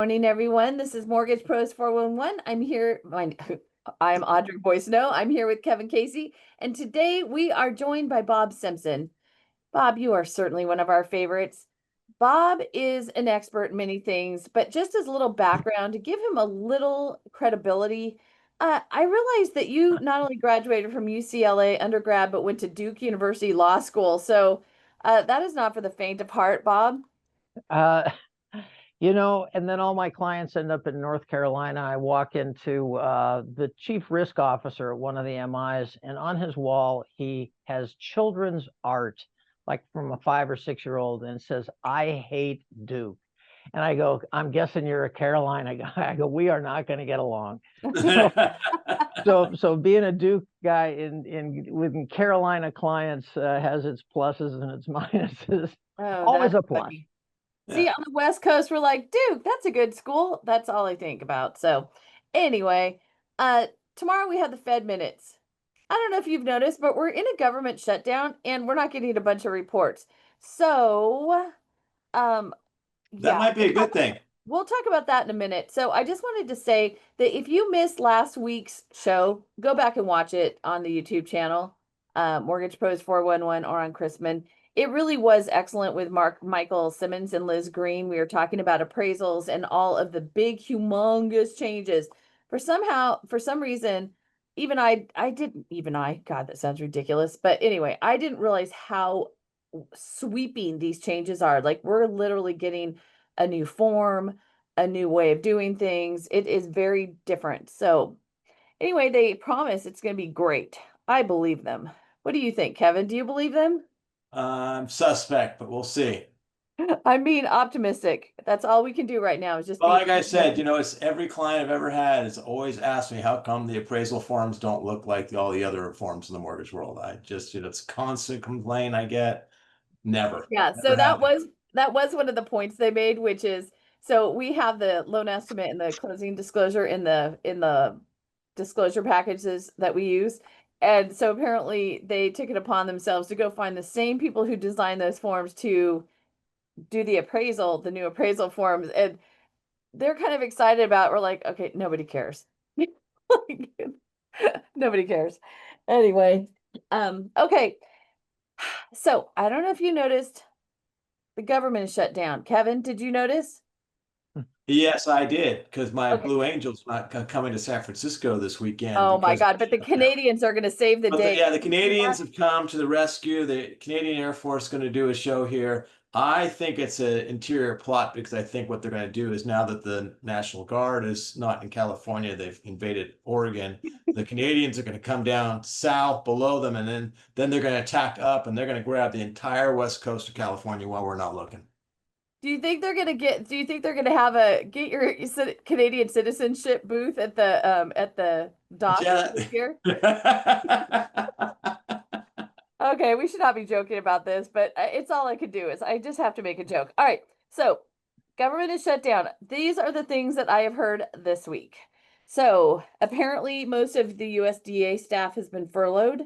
Morning, everyone. This is Mortgage Pros 411. I'm here. I'm Audrey Boisno. I'm here with Kevin Casey, and today we are joined by Bob Simpson. Bob, you are certainly one of our favorites. Bob is an expert in many things, but just as a little background to give him a little credibility, I realized that you not only graduated from UCLA undergrad, but went to Duke University Law School. So that is not for the faint of heart, Bob. Uh, and then all my clients end up in North Carolina. I walk into the chief risk officer at one of the MIs, and on his wall, he has children's art, like from a 5 or 6 year old, and it says, "I hate Duke." And I go, "I'm guessing you're a Carolina guy." I go, "We are not going to get along." So, so being a Duke guy in within Carolina clients has its pluses and its minuses. Oh, Always that's a plus. funny. See, Yeah. on the West Coast, we're like, Duke, that's a good school. That's all I think about. So, anyway, uh, tomorrow we have the Fed minutes. I don't know if you've noticed, but we're in a government shutdown and we're not getting a bunch of reports. So, um, That yeah, might be a good thing. we'll talk about that in a minute. So, I just wanted to say that if you missed last week's show, go back and watch it on the YouTube channel, Mortgage Pros 411 or on Chrisman. It really was excellent with Michael Simmons and Liz Green. We were talking about appraisals and all of the big, humongous changes. For some reason, God, that sounds ridiculous. But anyway, I didn't realize how sweeping these changes are. Like we're literally getting a new form, a new way of doing things. It is very different. So anyway, they promise it's going to be great. I believe them. What do you think, Kevin? Do you believe them? Suspect, but we'll see. I'm being optimistic. That's all we can do right now is just Well, be like I said, optimistic. it's every client I've ever had has always asked me how come the appraisal forms don't look like all the other forms in the mortgage world. I just, it's a constant complaint I get. Never, Yeah, so never happened. that was one of the points they made, which is so we have the loan estimate and the closing disclosure in the disclosure packages that we use. And so apparently they took it upon themselves to go find the same people who designed those forms to do the appraisal, the new appraisal forms. And they're kind of excited about, we're like, okay, nobody cares. Like, nobody cares. Anyway, okay. So I don't know if you noticed the government is shut down. Kevin, did you notice? Yes, I did, because my Okay. Blue Angels not coming to San Francisco this weekend Oh my because of God, the but the shutdown. Canadians are going to save the But day. yeah, the Canadians have come to the rescue. The Canadian Air Force is going to do a show here. I think it's an interior plot because I think what they're going to do is now that the National Guard is not in California, they've invaded Oregon. The Canadians are going to come down south below them, and then they're going to attack up, and they're going to grab the entire west coast of California while we're not looking. Do you think they're gonna have a get your Canadian citizenship booth at the dock Yeah. here? Okay, we should not be joking about this, but it's all I could do is I just have to make a joke. All right, so government is shut down. These are the things that I have heard this week. So apparently, most of the USDA staff has been furloughed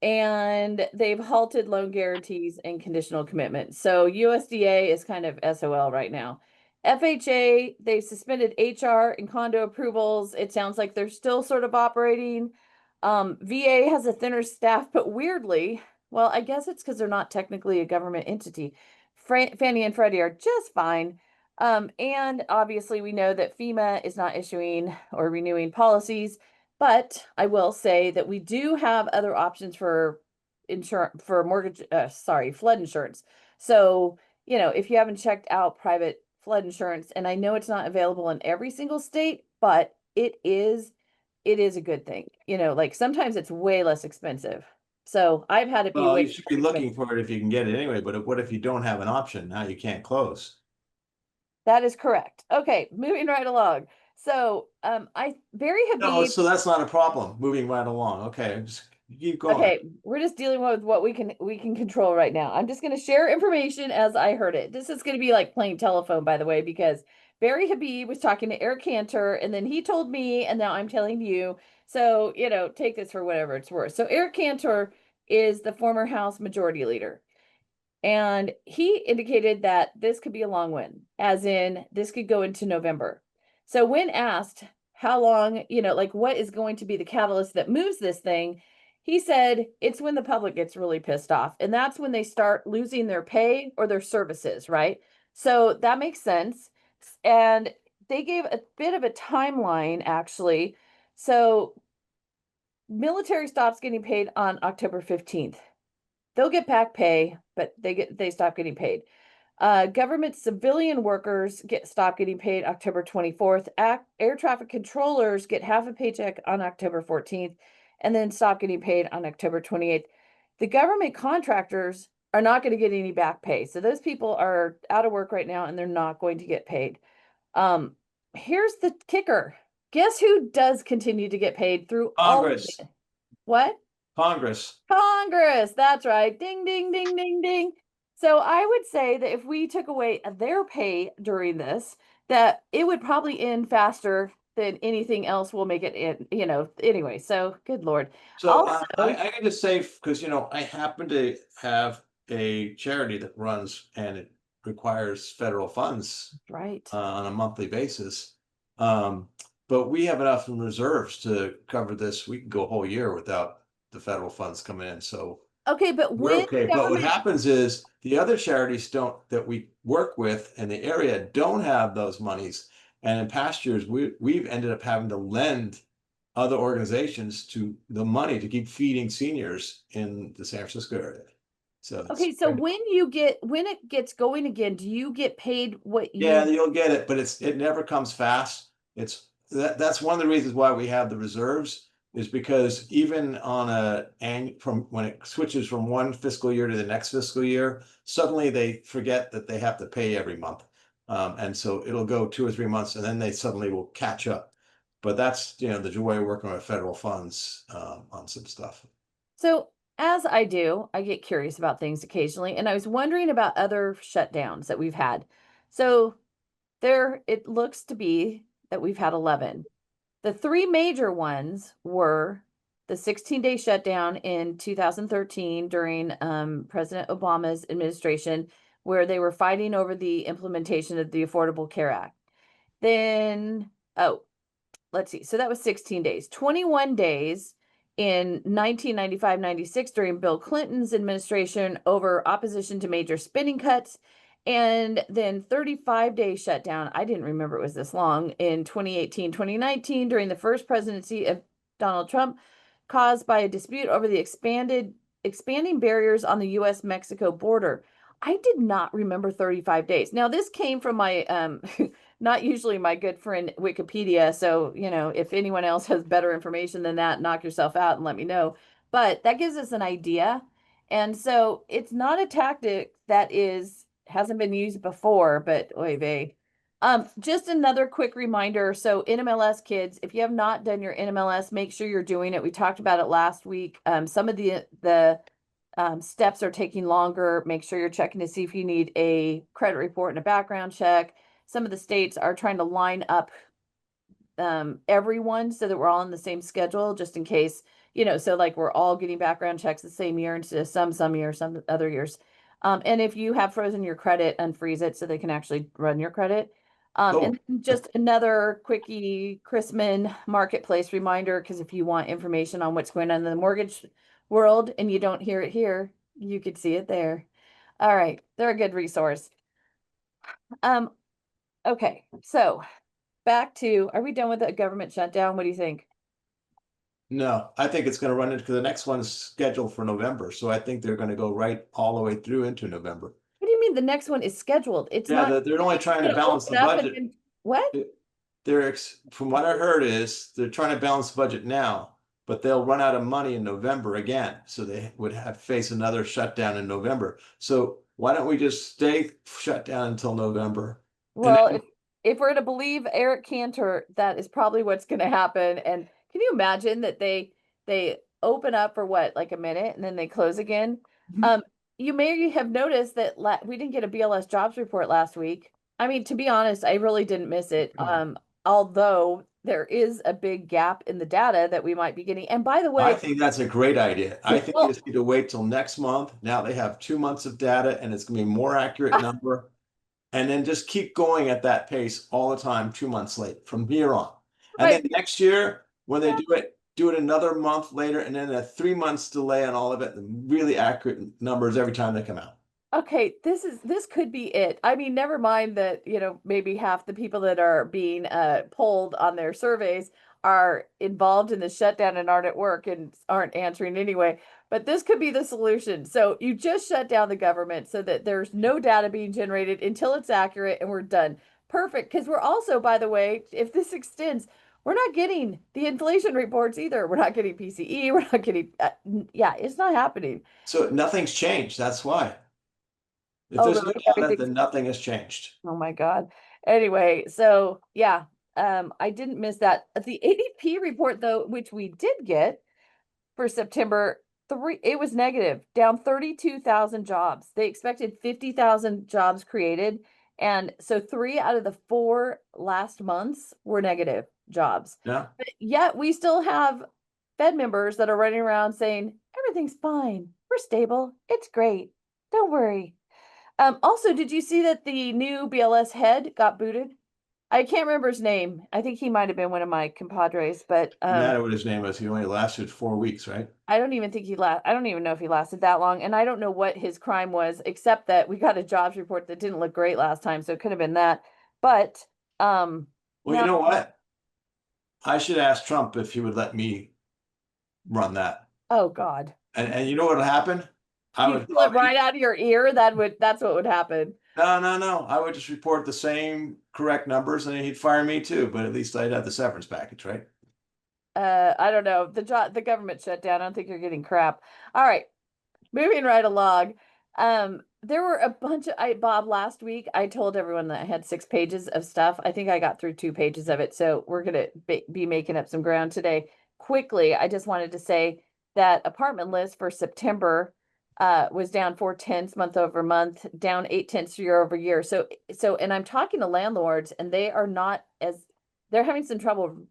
and they've halted loan guarantees and conditional commitments. So USDA is kind of SOL right now. FHA, they've suspended HR and condo approvals. It sounds like they're still sort of operating. VA has a thinner staff, but weirdly, well, I guess it's because they're not technically a government entity. Fannie and Freddie are just fine. And obviously, we know that FEMA is not issuing or renewing policies. But I will say that we do have other options for insurance for flood insurance. So, if you haven't checked out private flood insurance, and I know it's not available in every single state, but it is a good thing. Like sometimes it's way less expensive. So I've had it be Well, way you should less be looking expensive. for it if you can get it anyway. But what if you don't have an option? Now you can't close. That is correct. Okay, moving right along. So, I Barry No, Habib. so that's not a problem. Moving right along. Okay, just keep going. Okay, we're just dealing with what we can control right now. I'm just going to share information as I heard it. This is going to be like playing telephone, by the way, because Barry Habib was talking to Eric Cantor, and then he told me, and now I'm telling you. So, take this for whatever it's worth. So, Eric Cantor is the former House Majority Leader. And he indicated that this could be a long one, as in this could go into November. So when asked how long, like what is going to be the catalyst that moves this thing, he said it's when the public gets really pissed off. And that's when they start losing their pay or their services, right? So that makes sense. And they gave a bit of a timeline, actually. So military stops getting paid on October 15th. They'll get back pay, but they stop getting paid. Government civilian workers stop getting paid October 24th. Air traffic controllers get half a paycheck on October 14th and then stop getting paid on October 28th. The government contractors are not going to get any back pay. So those people are out of work right now and they're not going to get paid. Here's the kicker. Guess who does continue to get paid through all of Congress. it? What? Congress. Congress, that's right. Ding, ding, ding, ding, ding. So I would say that if we took away their pay during this, that it would probably end faster than anything else will make it in, anyway. So good Lord. So Also, I can just say, because I happen to have a charity that runs and it requires federal funds right. on a monthly basis. But we have enough in reserves to cover this. We can go a whole year without the federal funds coming in. So Okay, but we're when okay. But what government, happens is the other charities that we work with in the area don't have those monies. And in past years, we've ended up having to lend other organizations to the money to keep feeding seniors in the San Francisco area. So okay, so when it gets going again, do you get paid what you? yeah, you'll get it, but it never comes fast. That's one of the reasons why we have the reserves, is because even from when it switches from one fiscal year to the next fiscal year, suddenly they forget that they have to pay every month. And so it'll go 2 or 3 months and then they suddenly will catch up. But that's, the joy of working with federal funds on some stuff. So as I do, I get curious about things occasionally, and I was wondering about other shutdowns that we've had. So it looks to be that we've had 11. The three major ones were the 16-day shutdown in 2013 during President Obama's administration, where they were fighting over the implementation of the Affordable Care Act. Then, let's see. So that was 16 days. 21 days in 1995-96 during Bill Clinton's administration over opposition to major spending cuts. And then 35-day shutdown, I didn't remember it was this long, in 2018-2019 during the first presidency of Donald Trump, caused by a dispute over the expanding barriers on the US-Mexico border. I did not remember 35 days. Now, this came from my not usually my good friend Wikipedia. So, if anyone else has better information than that, knock yourself out and let me know. But that gives us an idea. And so it's not a tactic that hasn't been used before, but oy vey. Just another quick reminder. So NMLS kids, if you have not done your NMLS, make sure you're doing it. We talked about it last week. Some of the steps are taking longer. Make sure you're checking to see if you need a credit report and a background check. Some of the states are trying to line up everyone so that we're all on the same schedule, just in case, so like we're all getting background checks the same year instead of some years, some other years. And if you have frozen your credit, unfreeze it so they can actually run your credit. And just another quickie Chrisman Marketplace reminder, because if you want information on what's going on in the mortgage world and you don't hear it here, you could see it there. All right, they're a good resource. Okay, so back to, are we done with the government shutdown? What do you think? No, I think it's going to run into, the next one's scheduled for November. So I think they're going to go right all the way through into November. What do you mean the next one is scheduled? It's not. They're only trying to balance the budget. What? From what I heard is they're trying to balance the budget now, but they'll run out of money in November again. So they would face another shutdown in November. So why don't we just stay shut down until November? Well, if we're to believe Eric Cantor, that is probably what's going to happen. And can you imagine that they open up for what, like a minute, and then they close again? Mhm. You may have noticed that we didn't get a BLS jobs report last week. I mean, to be honest, I really didn't miss it. although there is a big gap in the data that we might be getting. And by the I way, think that's a great idea. I think you well, just need to wait till next month. Now they have 2 months of data and it's gonna be a more accurate number. And then just keep going at that pace all the time, 2 months late from here on. And then right. next year, when they do it another month later, and then a 3 months delay on all of it, really accurate numbers every time they come out. Okay, this could be it. I mean, never mind that, maybe half the people that are being polled on their surveys are involved in the shutdown and aren't at work and aren't answering anyway. But this could be the solution. So you just shut down the government so that there's no data being generated until it's accurate and we're done. Perfect. Because we're also, by the way, if this extends, we're not getting the inflation reports either. We're not getting PCE. We're not getting, yeah, it's not happening. So nothing's changed. That's why. If Oh, there's no really? data, Everything's then nothing has changed. Oh my God. Anyway, so yeah, I didn't miss that. The ADP report though, which we did get for September 3, it was negative, down 32,000 jobs. They expected 50,000 jobs created. And so 3 out of the 4 last months were negative jobs. Yeah. But yet we still have Fed members that are running around saying, everything's fine. We're stable. It's great. Don't worry. Also, did you see that the new BLS head got booted? I can't remember his name. I think he might have been one of my compadres, but No matter what his name was, he only lasted 4 weeks, right? I don't even think I don't even know if he lasted that long, and I don't know what his crime was, except that we got a jobs report that didn't look great last time, so it could have been that. But Well, no, you know what? I should ask Trump if he would let me run that. oh God. And you know what would happen? I You would pull it probably right out of your ear, that's what would happen. no. I would just report the same correct numbers and he'd fire me too, but at least I'd have the severance package, right? I don't know. The government shut down. I don't think you're getting crap. All right. Moving right along. There were a bunch of Bob, last week I told everyone that I had 6 pages of stuff. I think I got through 2 pages of it. So we're gonna be making up some ground today. Quickly, I just wanted to say that apartment list for September was down 4/10 month over month, down 8/10 year over year. So and I'm talking to landlords and they are not as they're having some trouble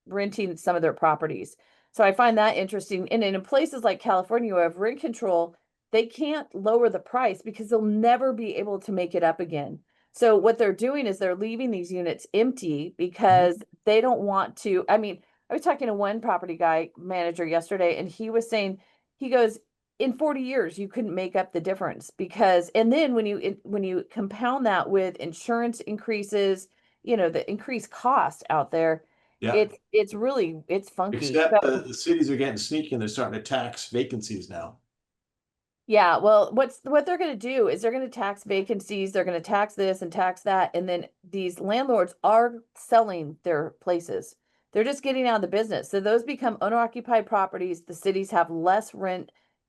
renting some of their properties. So I find that interesting. And in places like California, who have rent control, they can't lower the price because they'll never be able to make it up again. So what they're doing is they're leaving these units empty because they don't want to. I mean, I was talking to one property guy manager yesterday, and he was saying, he goes, in 40 years, you couldn't make up the difference because, and then when you compound that with insurance increases, the increased cost out there, Yeah. it's funky. Except So the cities are getting sneaky and they're starting to tax vacancies now. yeah, well, what they're going to do is they're going to tax vacancies, they're going to tax this and tax that, and then these landlords are selling their places. They're just getting out of the business. So those become owner-occupied properties. The cities have less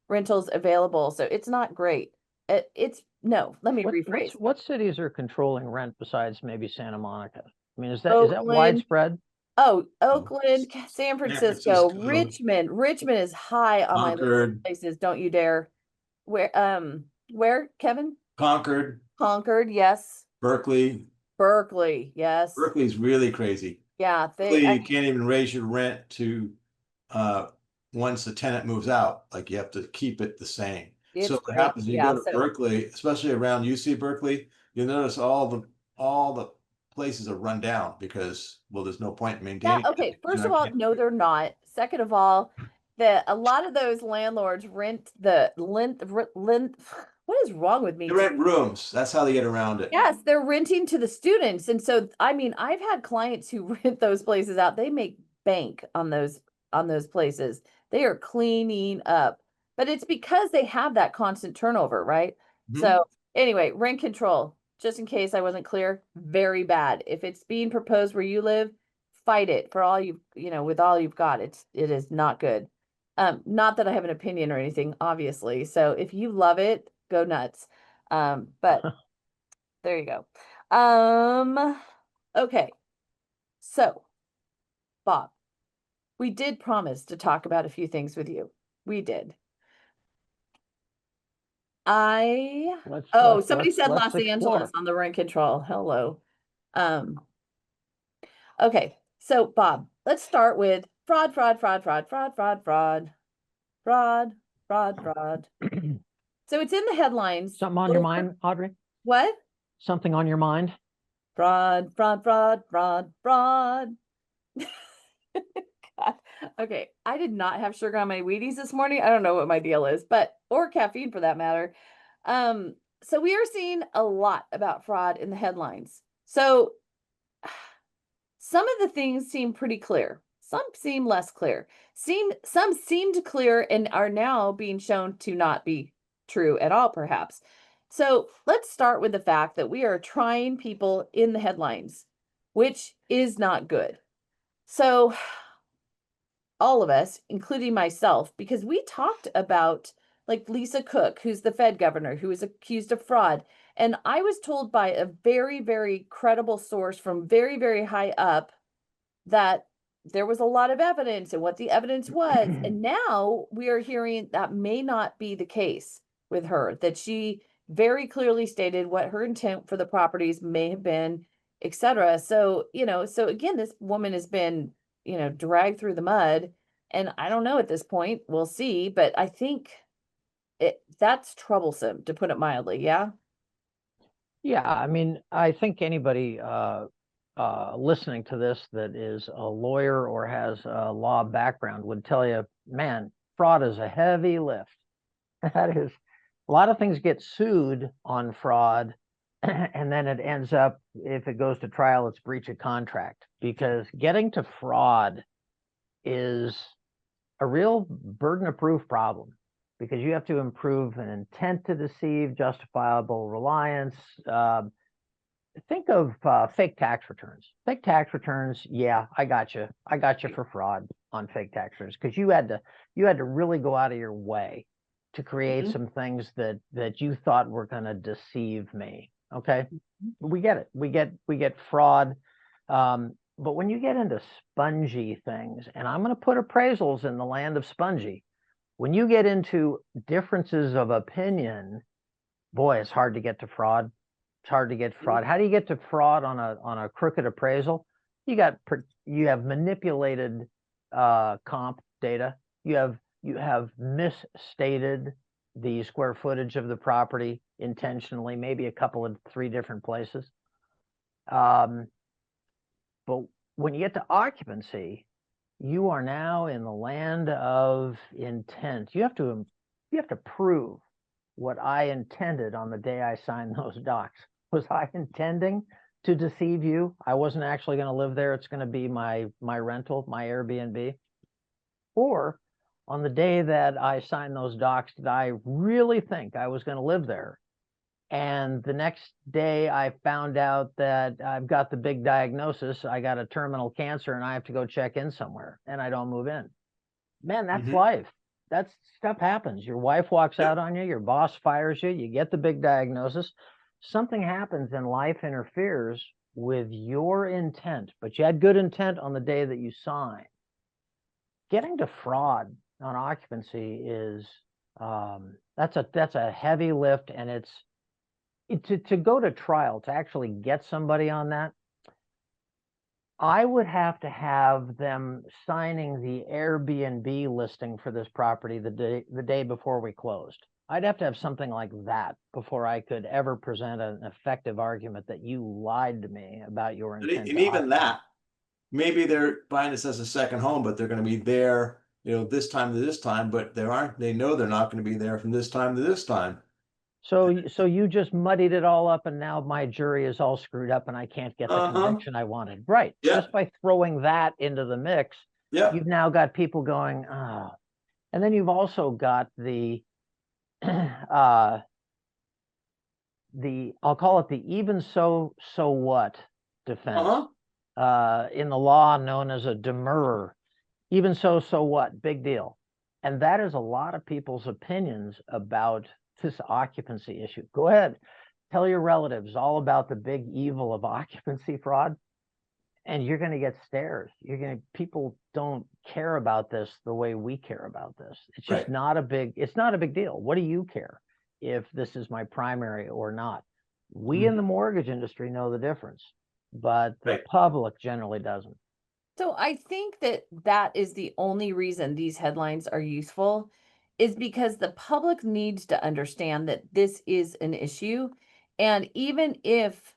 rentals available. So it's not great. It's no, let me rephrase. What cities are controlling rent besides maybe Santa Monica? I mean, is that Oakland, widespread? Oh, Oakland, San Francisco, Francisco, Richmond. Richmond is high on my list of Concord, places. Don't you dare. Where, Kevin? Concord, Concord, yes. Berkeley. Berkeley, yes. Berkeley's really crazy. Yeah, Berkeley, you can't even raise your rent to once the tenant moves out. Like you have to keep it the same. it's So what great. happens, you Yeah, go to Berkeley, especially around UC Berkeley, you'll notice all the places are run down because, well, there's no point in yeah, maintaining. okay. It. First of all, no, they're not. Second of all, a lot of those landlords rent the length. What is wrong with me They today? rent rooms. That's how they get around it. Yes, they're renting to the students. And so, I mean, I've had clients who rent those places out. They make bank on those places. They are cleaning up. But it's because they have that constant turnover, right? Mhm. So, anyway, rent control, just in case I wasn't clear, very bad. If it's being proposed where you live, fight it for all with all you've got. It is not good. Not that I have an opinion or anything, obviously. So if you love it, go nuts. But there you go. Okay. So, Bob, we did promise to talk about a few things with you. We did. Somebody said Los Angeles on the rent control. Hello. Okay, so Bob, let's start with fraud, fraud, fraud, fraud, fraud, fraud, fraud, fraud, fraud, fraud. So it's in the headlines. Something on your Over- mind, Audrey? What? Something on your mind? Fraud, fraud, fraud, fraud, fraud. God. Okay, I did not have sugar on my Wheaties this morning. I don't know what my deal is, but or caffeine for that matter. So we are seeing a lot about fraud in the headlines. So some of the things seem pretty clear. Some seem less clear. Some seemed clear and are now being shown to not be true at all, perhaps. So let's start with the fact that we are trying people in the headlines, which is not good. So all of us, including myself, because we talked about like Lisa Cook, who's the Fed governor, who was accused of fraud. And I was told by a very, very credible source from very, very high up that there was a lot of evidence and what the evidence was. And now we are hearing that may not be the case with her, that she very clearly stated what her intent for the properties may have been, etc. So, so again, this woman has been, dragged through the mud. And I don't know at this point, we'll see, but I think that's troublesome, to put it mildly. Yeah. Yeah, I mean, I think anybody listening to this that is a lawyer or has a law background would tell you, man, fraud is a heavy lift. That is, a lot of things get sued on fraud, and then it ends up, if it goes to trial, it's breach of contract, because getting to fraud is a real burden of proof problem, because you have to improve an intent to deceive, justifiable reliance. Think of fake tax returns. Fake tax returns, yeah, I got you. I got you for fraud on fake tax returns, because you had to really go out of your way to create some things that you thought were going to deceive me. Okay, we get it. We get fraud. But when you get into spongy things, and I'm going to put appraisals in the land of spongy, when you get into differences of opinion, boy, it's hard to get to fraud. It's hard to get fraud. How do you get to fraud on a crooked appraisal? You have manipulated comp data. You have misstated the square footage of the property intentionally, maybe a couple of 3 different places. But when you get to occupancy, you are now in the land of intent. You have to prove what I intended on the day I signed those docs. Was I intending to deceive you? I wasn't actually going to live there. It's going to be my rental, my Airbnb. Or on the day that I signed those docs, did I really think I was going to live there? And the next day I found out that I've got the big diagnosis. I got a terminal cancer and I have to go check in somewhere, and I don't move in. Man, that's life. That stuff happens. Your wife walks out on you, your boss fires you, you get the big diagnosis. Something happens and life interferes with your intent, but you had good intent on the day that you signed. Getting to fraud on occupancy is that's a heavy lift, and to go to trial, to actually get somebody on that, I would have to have them signing the Airbnb listing for this property the day before we closed. I'd have to have something like that before I could ever present an effective argument that you lied to me about your intent. And even that, maybe they're buying this as a second home, but they're going to be there, this time to this time, but they know they're not going to be there from this time to this time. So you just muddied it all up, and now my jury is all screwed up and I can't get the conviction I wanted. Right. Yeah. Just by throwing that into the mix, you've now got people going, oh. And then you've also got the I'll call it the even so what defense. In the law known as a demurrer. Even so what? Big deal. And that is a lot of people's opinions about this occupancy issue. Go ahead, tell your relatives all about the big evil of occupancy fraud, and you're going to get stares. People don't care about this the way we care about this. It's just not a big deal. What do you care if this is my primary or not? We in the mortgage industry know the difference. but the Right. public generally doesn't. So I think that that is the only reason these headlines are useful is because the public needs to understand that this is an issue. And even if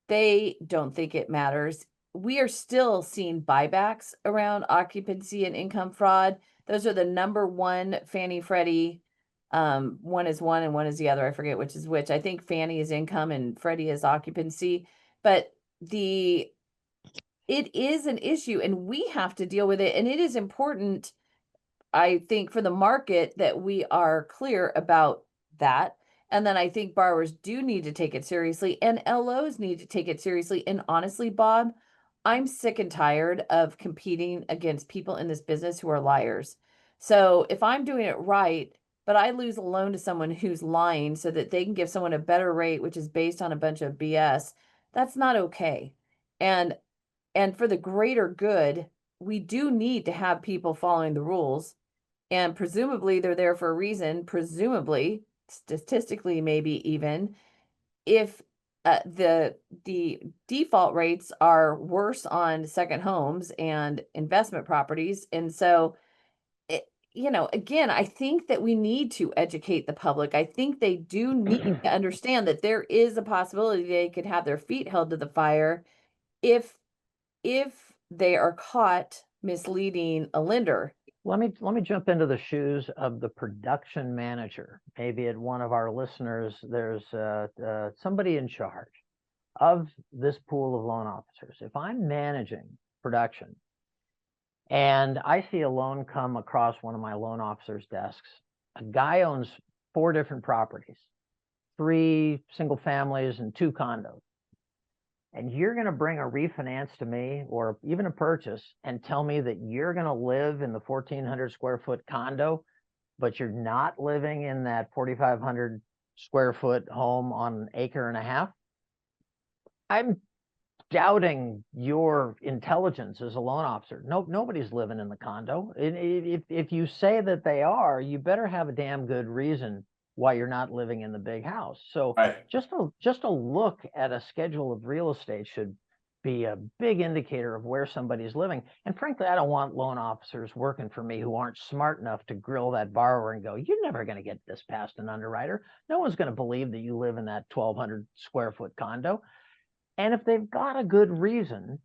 they don't think it matters, we are still seeing buybacks around occupancy and income fraud. Those are the number one Fannie Freddie. One is one and one is the other. I forget which is which. I think Fannie is income and Freddie is occupancy. But the it is an issue and we have to deal with it. And it is important, I think, for the market that we are clear about that. And then I think borrowers do need to take it seriously and LOs need to take it seriously. And honestly, Bob, I'm sick and tired of competing against people in this business who are liars. So if I'm doing it right, but I lose a loan to someone who's lying so that they can give someone a better rate, which is based on a bunch of BS, that's not okay. And for the greater good, we do need to have people following the rules. And presumably they're there for a reason, presumably, statistically, maybe even if the default rates are worse on second homes and investment properties. And so again, I think that we need to educate the public. I think they do need to understand that there is a possibility they could have their feet held to the fire if they are caught misleading a lender. Let me jump into the shoes of the production manager. Maybe at one of our listeners, there's somebody in charge of this pool of loan officers. If I'm managing production and I see a loan come across one of my loan officers' desks, a guy owns 4 different properties, 3 single families and 2 condos. And you're going to bring a refinance to me or even a purchase and tell me that you're going to live in the 1,400 square foot condo, but you're not living in that 4,500 square foot home on an acre and a half. I'm doubting your intelligence as a loan officer. Nobody's living in the condo. If you say that they are, you better have a damn good reason why you're not living in the big house. So Right. just a look at a schedule of real estate should be a big indicator of where somebody's living. And frankly, I don't want loan officers working for me who aren't smart enough to grill that borrower and go, you're never going to get this past an underwriter. No one's going to believe that you live in that 1,200 square foot condo. And if they've got a good reason,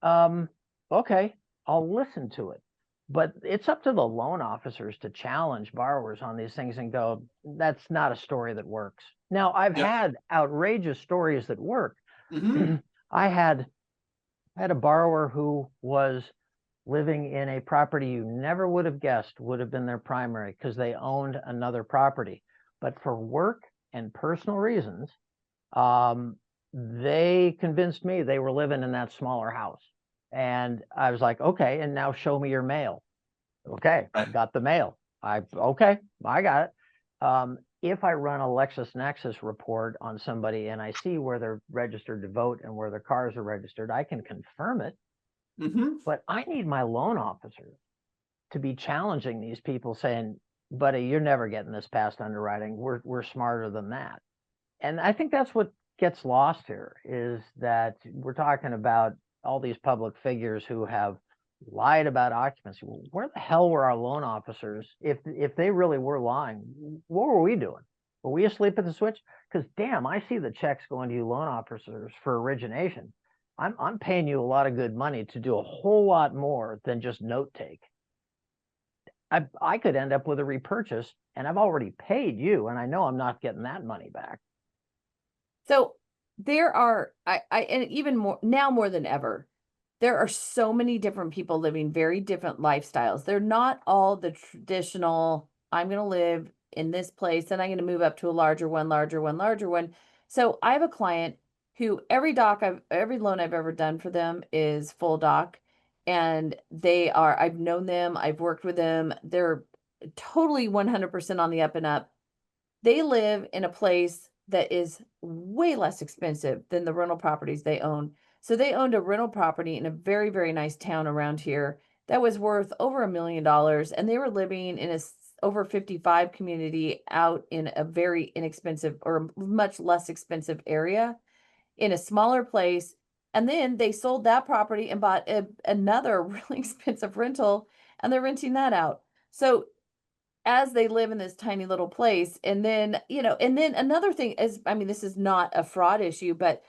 okay, I'll listen to it. But it's up to the loan officers to challenge borrowers on these things and go, that's not a story that works. Now, I've had outrageous stories that work. Mhm. I had a borrower who was living in a property you never would have guessed would have been their primary because they owned another property. But for work and personal reasons, they convinced me they were living in that smaller house. And I was like, okay, and now show me your mail. Okay, I got the mail. Okay, I got it. If I run a LexisNexis report on somebody and I see where they're registered to vote and where their cars are registered, I can confirm it. Mhm. But I need my loan officer to be challenging these people saying, buddy, you're never getting this past underwriting. We're smarter than that. And I think that's what gets lost here is that we're talking about all these public figures who have lied about occupancy. Well, where the hell were our loan officers if they really were lying? What were we doing? Were we asleep at the switch? Because damn, I see the checks going to you loan officers for origination. I'm paying you a lot of good money to do a whole lot more than just note take. I could end up with a repurchase and I've already paid you and I know I'm not getting that money back. So there are, and even more now more than ever, there are so many different people living very different lifestyles. They're not all the traditional, I'm going to live in this place and I'm going to move up to a larger one, larger one, larger one. So I have a client who every loan I've ever done for them is full doc. And I've known them, I've worked with them. They're totally 100% on the up and up. They live in a place that is way less expensive than the rental properties they own. So they owned a rental property in a very, very nice town around here that was worth over $1 million. And they were living in a over 55 community out in a very inexpensive or much less expensive area in a smaller place. And then they sold that property and bought another really expensive rental, and they're renting that out. So as they live in this tiny little place, and then, and then another thing is, I mean, this is not a fraud issue, but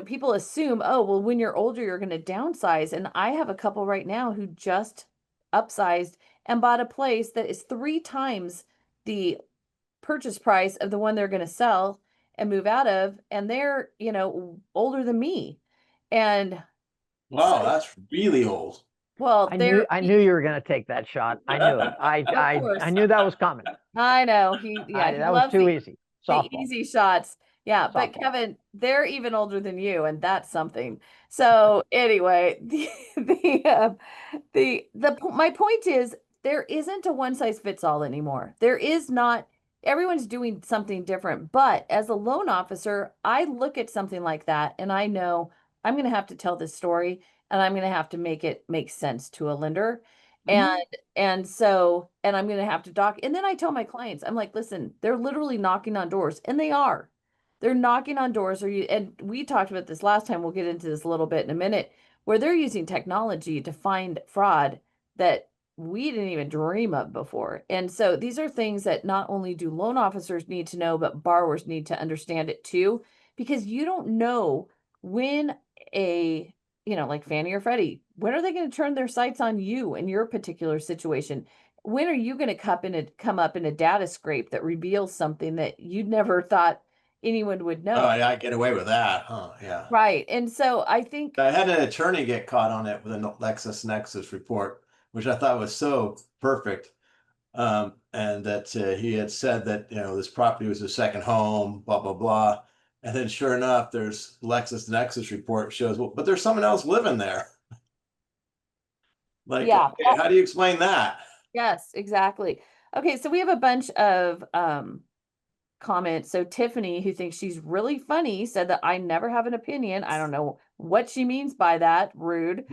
people assume, oh, well, when you're older, you're going to downsize. And I have a couple right now who just upsized and bought a place that is 3 times the purchase price of the one they're going to sell and move out of. And they're, older than me. And Wow, so, that's really old. well, I knew you were going to take that shot. I knew it. I course. knew that was coming. I know he That was loves too the easy. Softball. easy shots. Yeah, but Softball. Kevin, they're even older than you, and that's something. So anyway, my point is, there isn't a one size fits all anymore. There is not. Everyone's doing something different, but as a loan officer, I look at something like that and I know I'm going to have to tell this story, and I'm going to have to make it make sense to a lender. Mhm. And so, and I'm going to have to and then I tell my clients, I'm like, listen, they're literally knocking on doors, and they are. They're knocking on doors, and we talked about this last time. We'll get into this a little bit in a minute, where they're using technology to find fraud that we didn't even dream of before. And so these are things that not only do loan officers need to know, but borrowers need to understand it too, because you don't know when like Fannie or Freddie, when are they going to turn their sights on you in your particular situation? When are you going to come up in a data scrape that reveals something that you'd never thought anyone would Oh, know? yeah, I get away with that, huh? Yeah. Right. And so I think, I had an attorney get caught on it with a LexisNexis report, which I thought was so perfect. And that he had said that, this property was his second home, blah, blah, blah. And then sure enough, there's LexisNexis report shows, well, but there's someone else living there. Like, yeah, okay, how do you explain that? yes, exactly. Okay, so we have a bunch of comments. So Tiffany, who thinks she's really funny, said that I never have an opinion. I don't know what she means by that. Rude.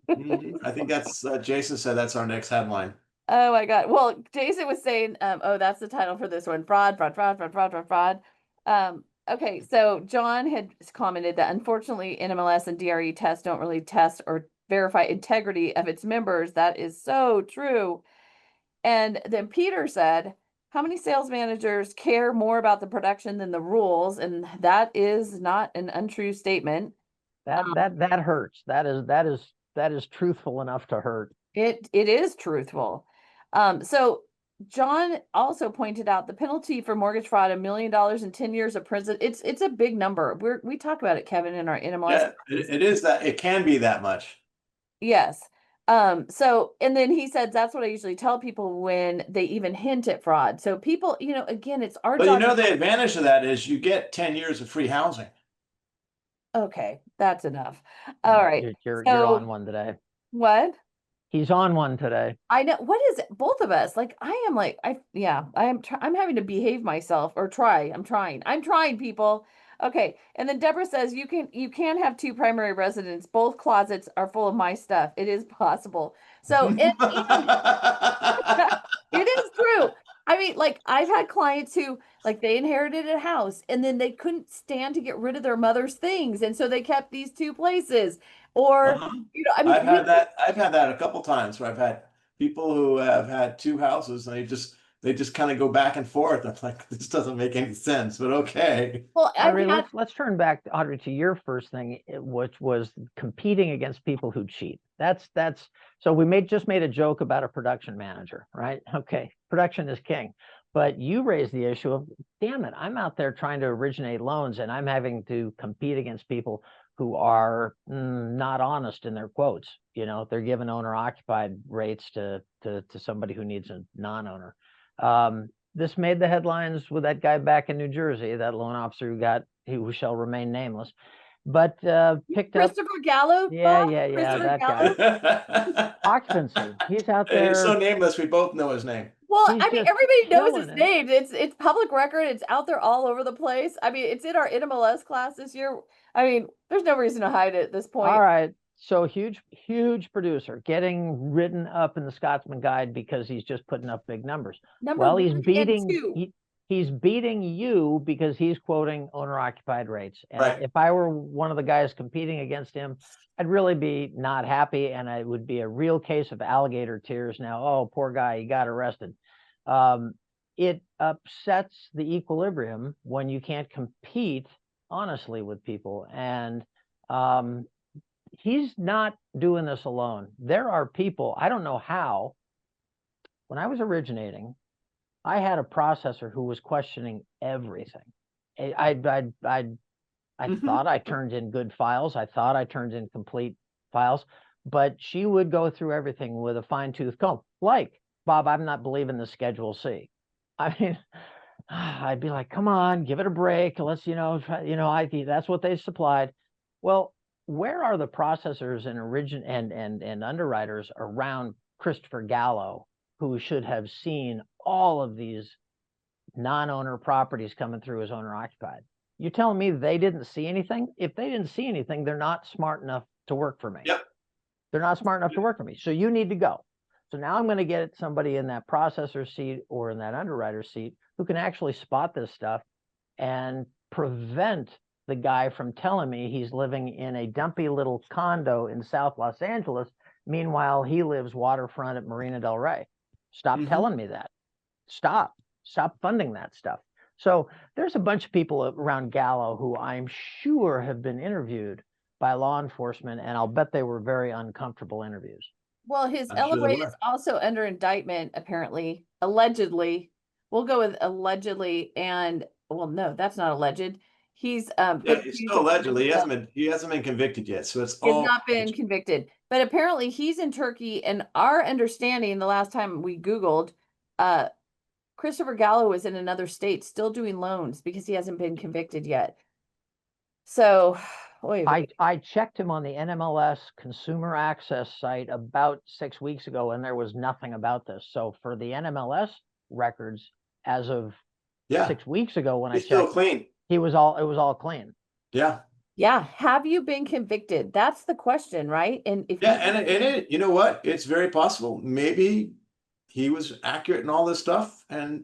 I think that's Jason said that's our next headline. Oh my God. Well, Jason was saying, oh, that's the title for this one. Fraud, fraud, fraud, fraud, fraud, fraud, fraud. Okay, so John had commented that unfortunately NMLS and DRE tests don't really test or verify integrity of its members. That is so true. And then Peter said, how many sales managers care more about the production than the rules? And that is not an untrue statement. That hurts. That is truthful enough to hurt. It is truthful. So John also pointed out the penalty for mortgage fraud, $1 million and 10 years of prison. It's a big number. We talk about it, Kevin, in our NMLS. Yeah, it is that, it can be that much. Yes. So, and then he said, that's what I usually tell people when they even hint at fraud. So people, again, it's our But job. the advantage of that is you get 10 years of free housing. Okay, that's enough. All right. You're So on one today. what? He's on one today. I know. What is it? Both of us. Like I am like I'm having to behave myself or try. I'm trying, people. Okay. And then Deborah says you can have 2 primary residents. Both closets are full of my stuff. It is possible. So it is true. I mean, like I've had clients who like they inherited a house and then they couldn't stand to get rid of their mother's things, and so they kept these 2 places. Or Uh-huh. I mean, I've had that a couple times where I've had people who have had 2 houses and they just kind of go back and forth. I'm like, this doesn't make any sense, but okay. well, Audrey, let's turn back, Audrey, to your first thing, which was competing against people who cheat. That's so we just made a joke about a production manager, right? Okay, production is king. But you raised the issue of, damn it, I'm out there trying to originate loans and I'm having to compete against people who are not honest in their quotes. They're giving owner occupied rates to somebody who needs a non-owner. This made the headlines with that guy back in New Jersey, that loan officer who shall remain nameless, but picked up Christopher Gallo. that guy. Occupancy. He's out there. He's so nameless, we both know his name. Well, I mean, everybody knows his name. It's public record. It's out there all over the place. I mean, it's in our NMLS class this year. I mean, there's no reason to hide it at this point. All right. So huge producer getting written up in the Scotsman Guide because he's just putting up big numbers. Well, he's beating he's beating you because he's quoting owner occupied rates. And Right. if I were one of the guys competing against him, I'd really be not happy, and it would be a real case of alligator tears. Now, oh, poor guy, he got arrested. It upsets the equilibrium when you can't compete honestly with people. And he's not doing this alone. There are people, I don't know how. When I was originating, I had a processor who was questioning everything. I thought I turned in good files. I thought I turned in complete files, but she would go through everything with a fine-tooth comb. Like, Bob, I'm not believing the Schedule C. I mean, I'd be like, come on, give it a break. Let's, that's what they supplied. Well, where are the processors and underwriters around Christopher Gallo, who should have seen all of these non-owner properties coming through as owner occupied? You're telling me they didn't see anything? If they didn't see anything, they're not smart enough to work for me. Yep. They're not smart enough to work for me. So you need to go. So now I'm going to get somebody in that processor seat or in that underwriter seat who can actually spot this stuff and prevent the guy from telling me he's living in a dumpy little condo in South Los Angeles. Meanwhile, he lives waterfront at Marina del Rey. Stop telling me that. Stop funding that stuff. So there's a bunch of people around Gallo who I'm sure have been interviewed by law enforcement, and I'll bet they were very uncomfortable interviews. Well, his I'm sure they LOA were. is also under indictment, apparently, allegedly. We'll go with allegedly, and well, no, that's not alleged. He's Yeah, been he's accused still of allegedly. criminal- He hasn't been convicted yet. So it's He has all not been convicted, but apparently he's in Turkey. And our understanding, the last time we Googled, Christopher Gallo is in another state still doing loans because he hasn't been convicted yet. So, I checked him on the NMLS consumer access site about 6 weeks ago, and there was nothing about this. So for the NMLS records, as of 6 weeks ago, when he's I still checked, clean. it was all clean. Yeah. yeah, have you been convicted? That's the question, right? And if Yeah, and you know what? It's very possible. Maybe he was accurate in all this stuff, and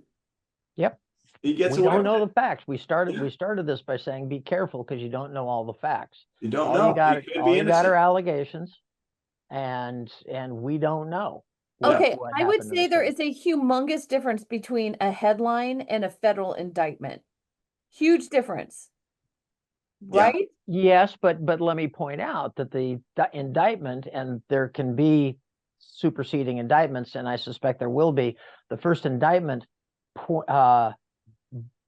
yep, he gets we away don't know with it. the facts. We started this by saying be careful because you don't know all the facts. You don't all know. You got, He could all be you got innocent. are allegations, and we don't know. Okay, what I would happened to say this there guy. is a humongous difference between a headline and a federal indictment. Huge difference. Yeah. Right? Yes, but let me point out that the indictment, and there can be superseding indictments, and I suspect there will be. The first indictment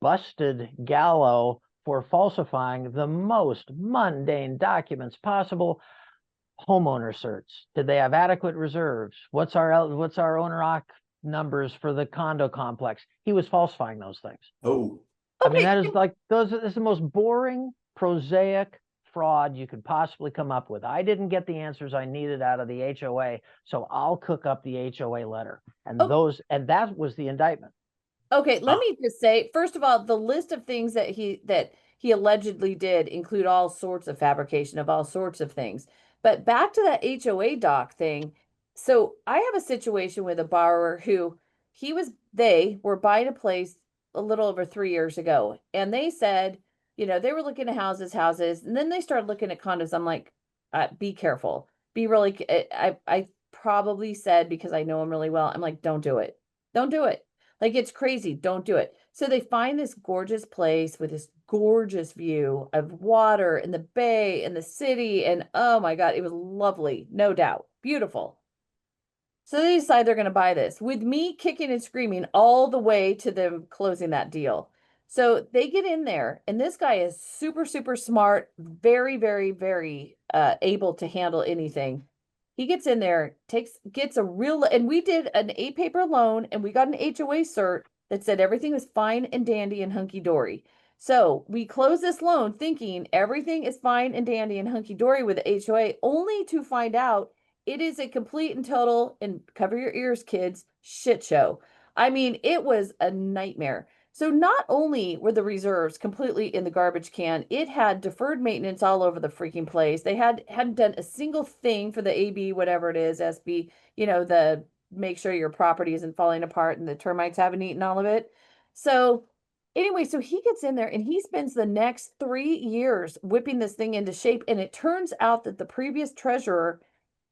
busted Gallo for falsifying the most mundane documents possible. Homeowner certs. Did they have adequate reserves? What's our owner occ numbers for the condo complex? He was falsifying those things. Oh. I mean, that is like this is the most boring, prosaic fraud you could possibly come up with. I didn't get the answers I needed out of the HOA, so I'll cook up the HOA letter. And that was the indictment. Okay, let me just say, first of all, the list of things that he allegedly did include all sorts of fabrication of all sorts of things. But back to that HOA doc thing. So I have a situation with a borrower who they were buying a place a little over 3 years ago. And they said, they were looking at houses, and then they started looking at condos. I'm like, be careful. Be really, I probably said, because I know him really well, I'm like, don't do it. Don't do it. Like, it's crazy. Don't do it. So they find this gorgeous place with this gorgeous view of water and the bay and the city. And oh my God, it was lovely. No doubt. Beautiful. So they decide they're going to buy this with me kicking and screaming all the way to them closing that deal. So they get in there, and this guy is super, super smart, very, very, very able to handle anything. He gets in there, gets a real, and we did an 8-paper loan, and we got an HOA cert that said everything was fine and dandy and hunky dory. So we closed this loan thinking everything is fine and dandy and hunky dory with the HOA, only to find out it is a complete and total, and cover your ears, kids, shit show. I mean, it was a nightmare. So not only were the reserves completely in the garbage can, it had deferred maintenance all over the freaking place. They hadn't done a single thing for the AB, whatever it is, SB, the make sure your property isn't falling apart and the termites haven't eaten all of it. So Anyway, so he gets in there and he spends the next 3 years whipping this thing into shape. And it turns out that the previous treasurer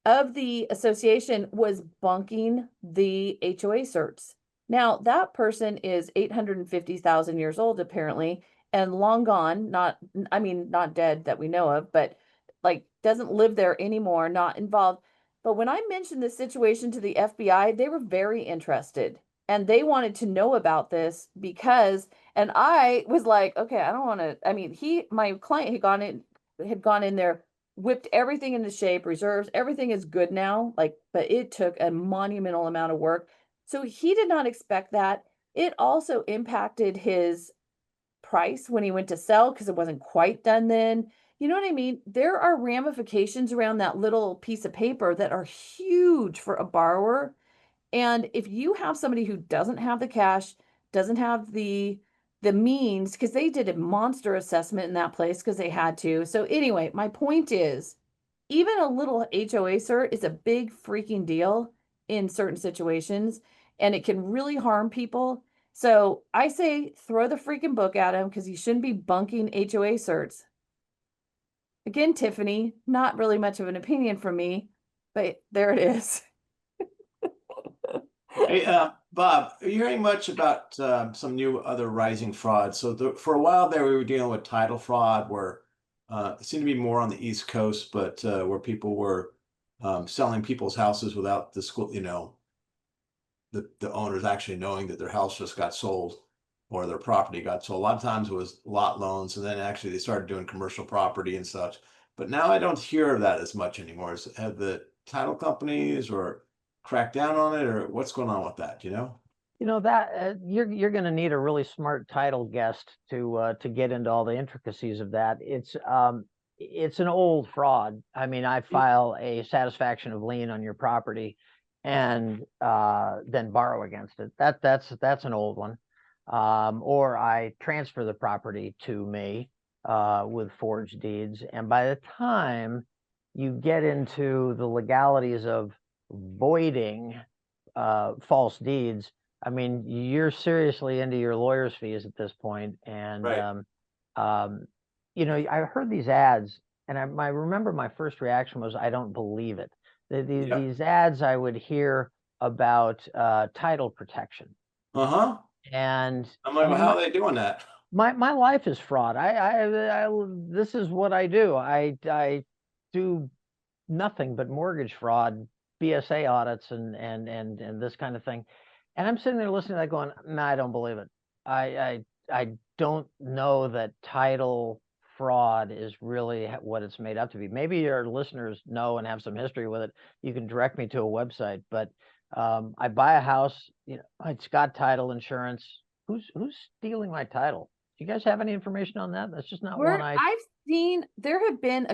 of the association was bunking the HOA certs. Now, that person is 850,000 years old, apparently, and long gone, not, I mean, not dead that we know of, but like doesn't live there anymore, not involved. But when I mentioned this situation to the FBI, they were very interested and they wanted to know about this because, and I was like, okay, I don't want to, I mean, my client had gone in there, whipped everything into shape, reserves, everything is good now. Like, but it took a monumental amount of work. So he did not expect that. It also impacted his price when he went to sell because it wasn't quite done then. You know what I mean? There are ramifications around that little piece of paper that are huge for a borrower. And if you have somebody who doesn't have the cash, doesn't have the means, because they did a monster assessment in that place because they had to. So anyway, my point is, even a little HOA cert is a big freaking deal in certain situations, and it can really harm people. So I say throw the freaking book at him because he shouldn't be bunking HOA certs. Again, Tiffany, not really much of an opinion from me, but there it is. Hey, Bob, are you hearing much about some new other rising frauds? So for a while there, we were dealing with title fraud, where it seemed to be more on the East Coast, but where people were selling people's houses without the school, the owners actually knowing that their house just got sold or their property got sold. A lot of times it was lot loans, and then actually they started doing commercial property and such. But now I don't hear of that as much anymore. Have the title companies or cracked down on it, or what's going on with that? You know that you're going to need a really smart title guest to get into all the intricacies of that. It's an old fraud. I mean, I file a satisfaction of lien on your property, and then borrow against it. That's an old one. Or I transfer the property to me with forged deeds, and by the time you get into the legalities of voiding false deeds, I mean, you're seriously into your lawyer's fees at this point. And, Right. I heard these ads, and I remember my first reaction was, I don't believe it. Yep. These ads I would hear about title protection. Uh-huh. And I'm like, I well, mean, how are they doing that? my life is fraud. This is what I do. I do nothing but mortgage fraud, BSA audits, and this kind of thing. And I'm sitting there listening to that going, no, I don't believe it. I don't know that title fraud is really what it's made up to be. Maybe your listeners know and have some history with it. You can direct me to a website. But I buy a house, it's got title insurance. Who's stealing my title? Do you guys have any information on that? That's just not one I've seen there have been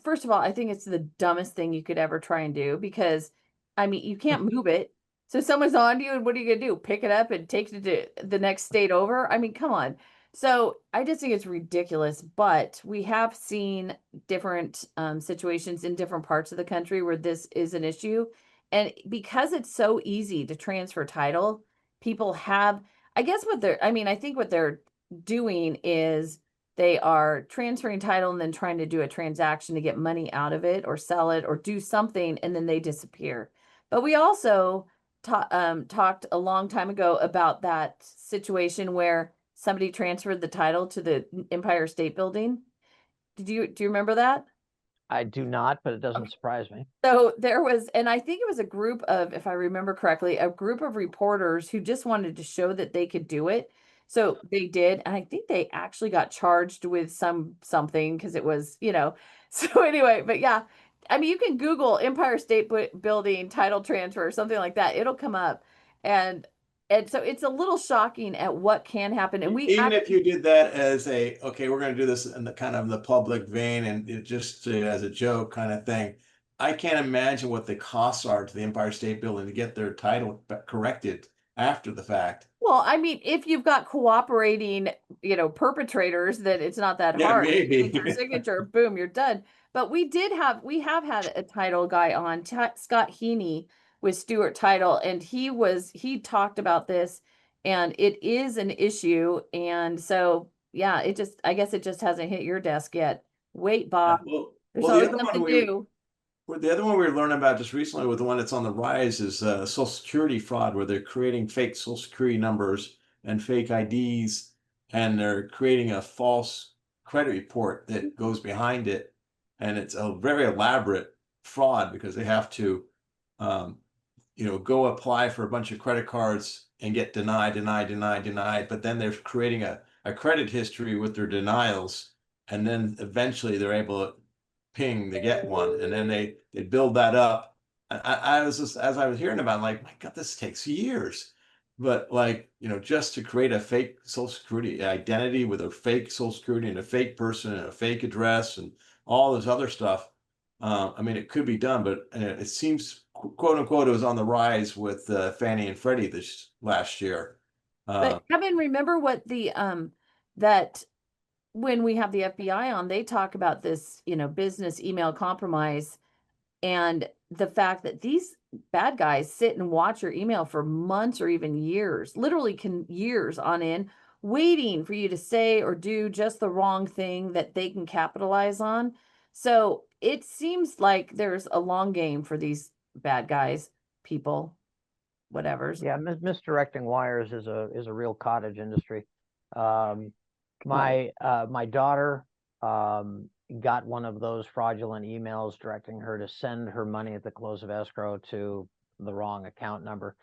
first of all, I think it's the dumbest thing you could ever try and do because I mean you can't move it. So someone's on to you, and what are you gonna do? Pick it up and take it to the next state over? I mean, come on. So I just think it's ridiculous, but we have seen different situations in different parts of the country where this is an issue. And because it's so easy to transfer title, people have, I guess I think what they're doing is they are transferring title and then trying to do a transaction to get money out of it or sell it or do something, and then they disappear. But we also talked a long time ago about that situation where somebody transferred the title to the Empire State Building. Do you remember that? I do not, but it doesn't Okay. surprise me. So there was, and I think it was a group of, if I remember correctly, a group of reporters who just wanted to show that they could do it. So they did, and I think they actually got charged with something because it was, So anyway, but yeah, I mean, you can Google Empire State Building title transfer or something like that. It'll come up, and so it's a little shocking at what can happen. And we Even if actually, you did that as okay, we're going to do this in the kind of the public vein and it just as a joke kind of thing. I can't imagine what the costs are to the Empire State Building to get their title corrected after the fact. well, I mean, if you've got cooperating, perpetrators, then it's not that Yeah, hard. maybe. Take your signature, boom, you're done. But we have had a title guy on, Scott Heaney with Stewart Title, and he talked about this, And it is an issue. And so, yeah, I guess it just hasn't hit your desk yet. Wait, Bob, there's Well, always something new. the other one we were learning about just recently with the one that's on the rise is Social Security fraud, where they're creating fake Social Security numbers and fake IDs, and they're creating a false credit report that goes behind it. And it's a very elaborate fraud because they have to, go apply for a bunch of credit cards and get denied. But then they're creating a credit history with their denials. And then eventually they're able to ping, they get one. And then they build that up. I was just, as I was hearing about it, like, my God, this takes years. But like, just to create a fake Social Security identity with a fake Social Security and a fake person and a fake address and all this other stuff. I mean, it could be done, but it seems, quote unquote, it was on the rise with Fannie and Freddie this last year. But Kevin, remember what that when we have the FBI on, they talk about this, business email compromise and the fact that these bad guys sit and watch your email for months or even years, literally years on end, waiting for you to say or do just the wrong thing that they can capitalize on. So it seems like there's a long game for these bad guys, people, whatever's. Yeah, misdirecting wires is a real cottage industry. My daughter got one of those fraudulent emails directing her to send her money at the close of escrow to the wrong account number.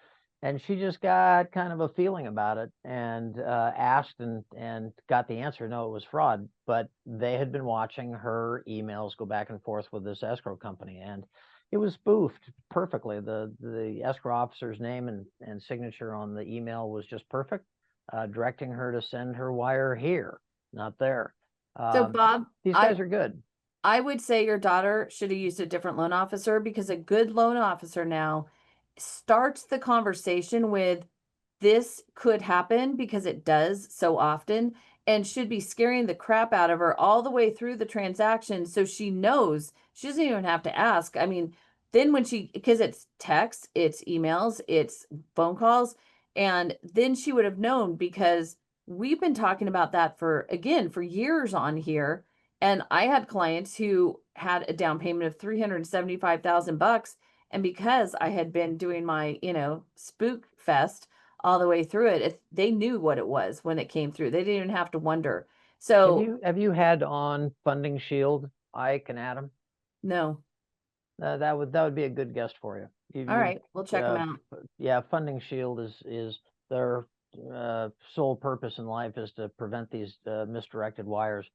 And she just got kind of a feeling about it and asked and got the answer. No, it was fraud. But they had been watching her emails go back and forth with this escrow company, and it was spoofed perfectly. The escrow officer's name and signature on the email was just perfect, directing her to send her wire here, not there. So Bob, these guys are good. I would say your daughter should have used a different loan officer, because a good loan officer now starts the conversation with, this could happen, because it does so often, and should be scaring the crap out of her all the way through the transaction, so she knows she doesn't even have to ask. I mean, then because it's text, it's emails, it's phone calls, and then she would have known, because we've been talking about that for years on here. And I had clients who had a down payment of $375,000, and because I had been doing my, spook fest all the way through it, they knew what it was when it came through. They didn't even have to wonder. So have you had on Funding Shield, Ike and Adam? No. That would be a good guest for you. All right, we'll check them out. Yeah, Funding Shield is their sole purpose in life is to prevent these misdirected wires.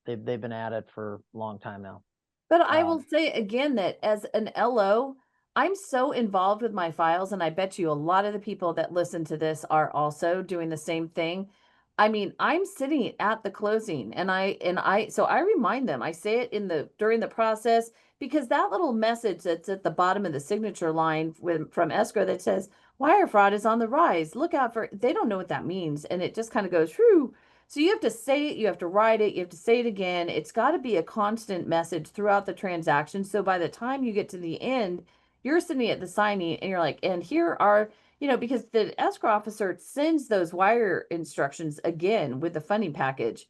They've been at it for a long time now. But I will say again that as an LO, I'm so involved with my files, and I bet you a lot of the people that listen to this are also doing the same thing. I mean, I'm sitting at the closing, so I remind them. I say it during the process, because that little message that's at the bottom of the signature line from escrow that says wire fraud is on the rise, look out for, they don't know what that means, and it just kind of goes through. So you have to say it, you have to write it, you have to say it again. It's got to be a constant message throughout the transaction. So by the time you get to the end, you're sitting at the signing and you're like, and here are, because the escrow officer sends those wire instructions again with the funding package.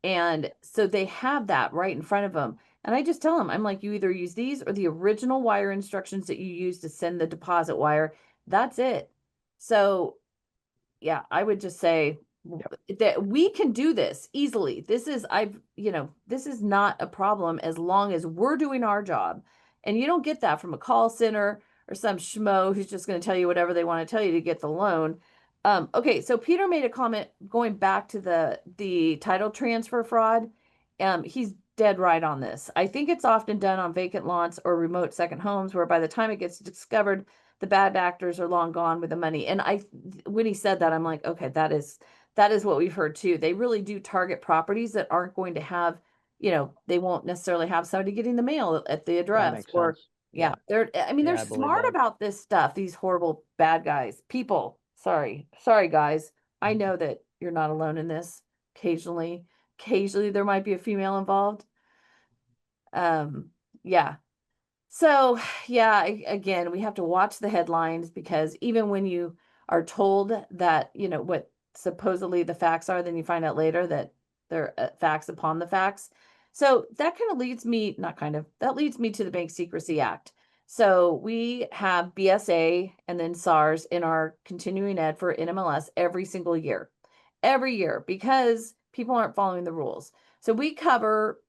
And so they have that right in front of them. And I just tell them, I'm like, you either use these or the original wire instructions that you use to send the deposit wire. That's it. So yeah, I would just say, that we can do this easily. This is not a problem as long as we're doing our job. And you don't get that from a call center or some schmo who's just going to tell you whatever they want to tell you to get the loan. Okay, so Peter made a comment going back to the title transfer fraud. He's dead right on this. I think it's often done on vacant lots or remote second homes, where by the time it gets discovered, the bad actors are long gone with the money. And when he said that, I'm like, okay, that is what we've heard too. They really do target properties that aren't going to have, they won't necessarily have somebody getting the mail at the address, or yeah, they're smart about this stuff. These horrible bad guys, people. Sorry guys. I know that you're not alone in this. Occasionally there might be a female involved. Yeah. So yeah, again, we have to watch the headlines, because even when you are told that, you know, what supposedly the facts are, then you find out later that they're facts upon the facts. So that kind of leads me, not kind of, that leads me to the Bank Secrecy Act. So we have BSA and then SARS in our continuing ed for NMLS every year, because people aren't following the rules. So we cover,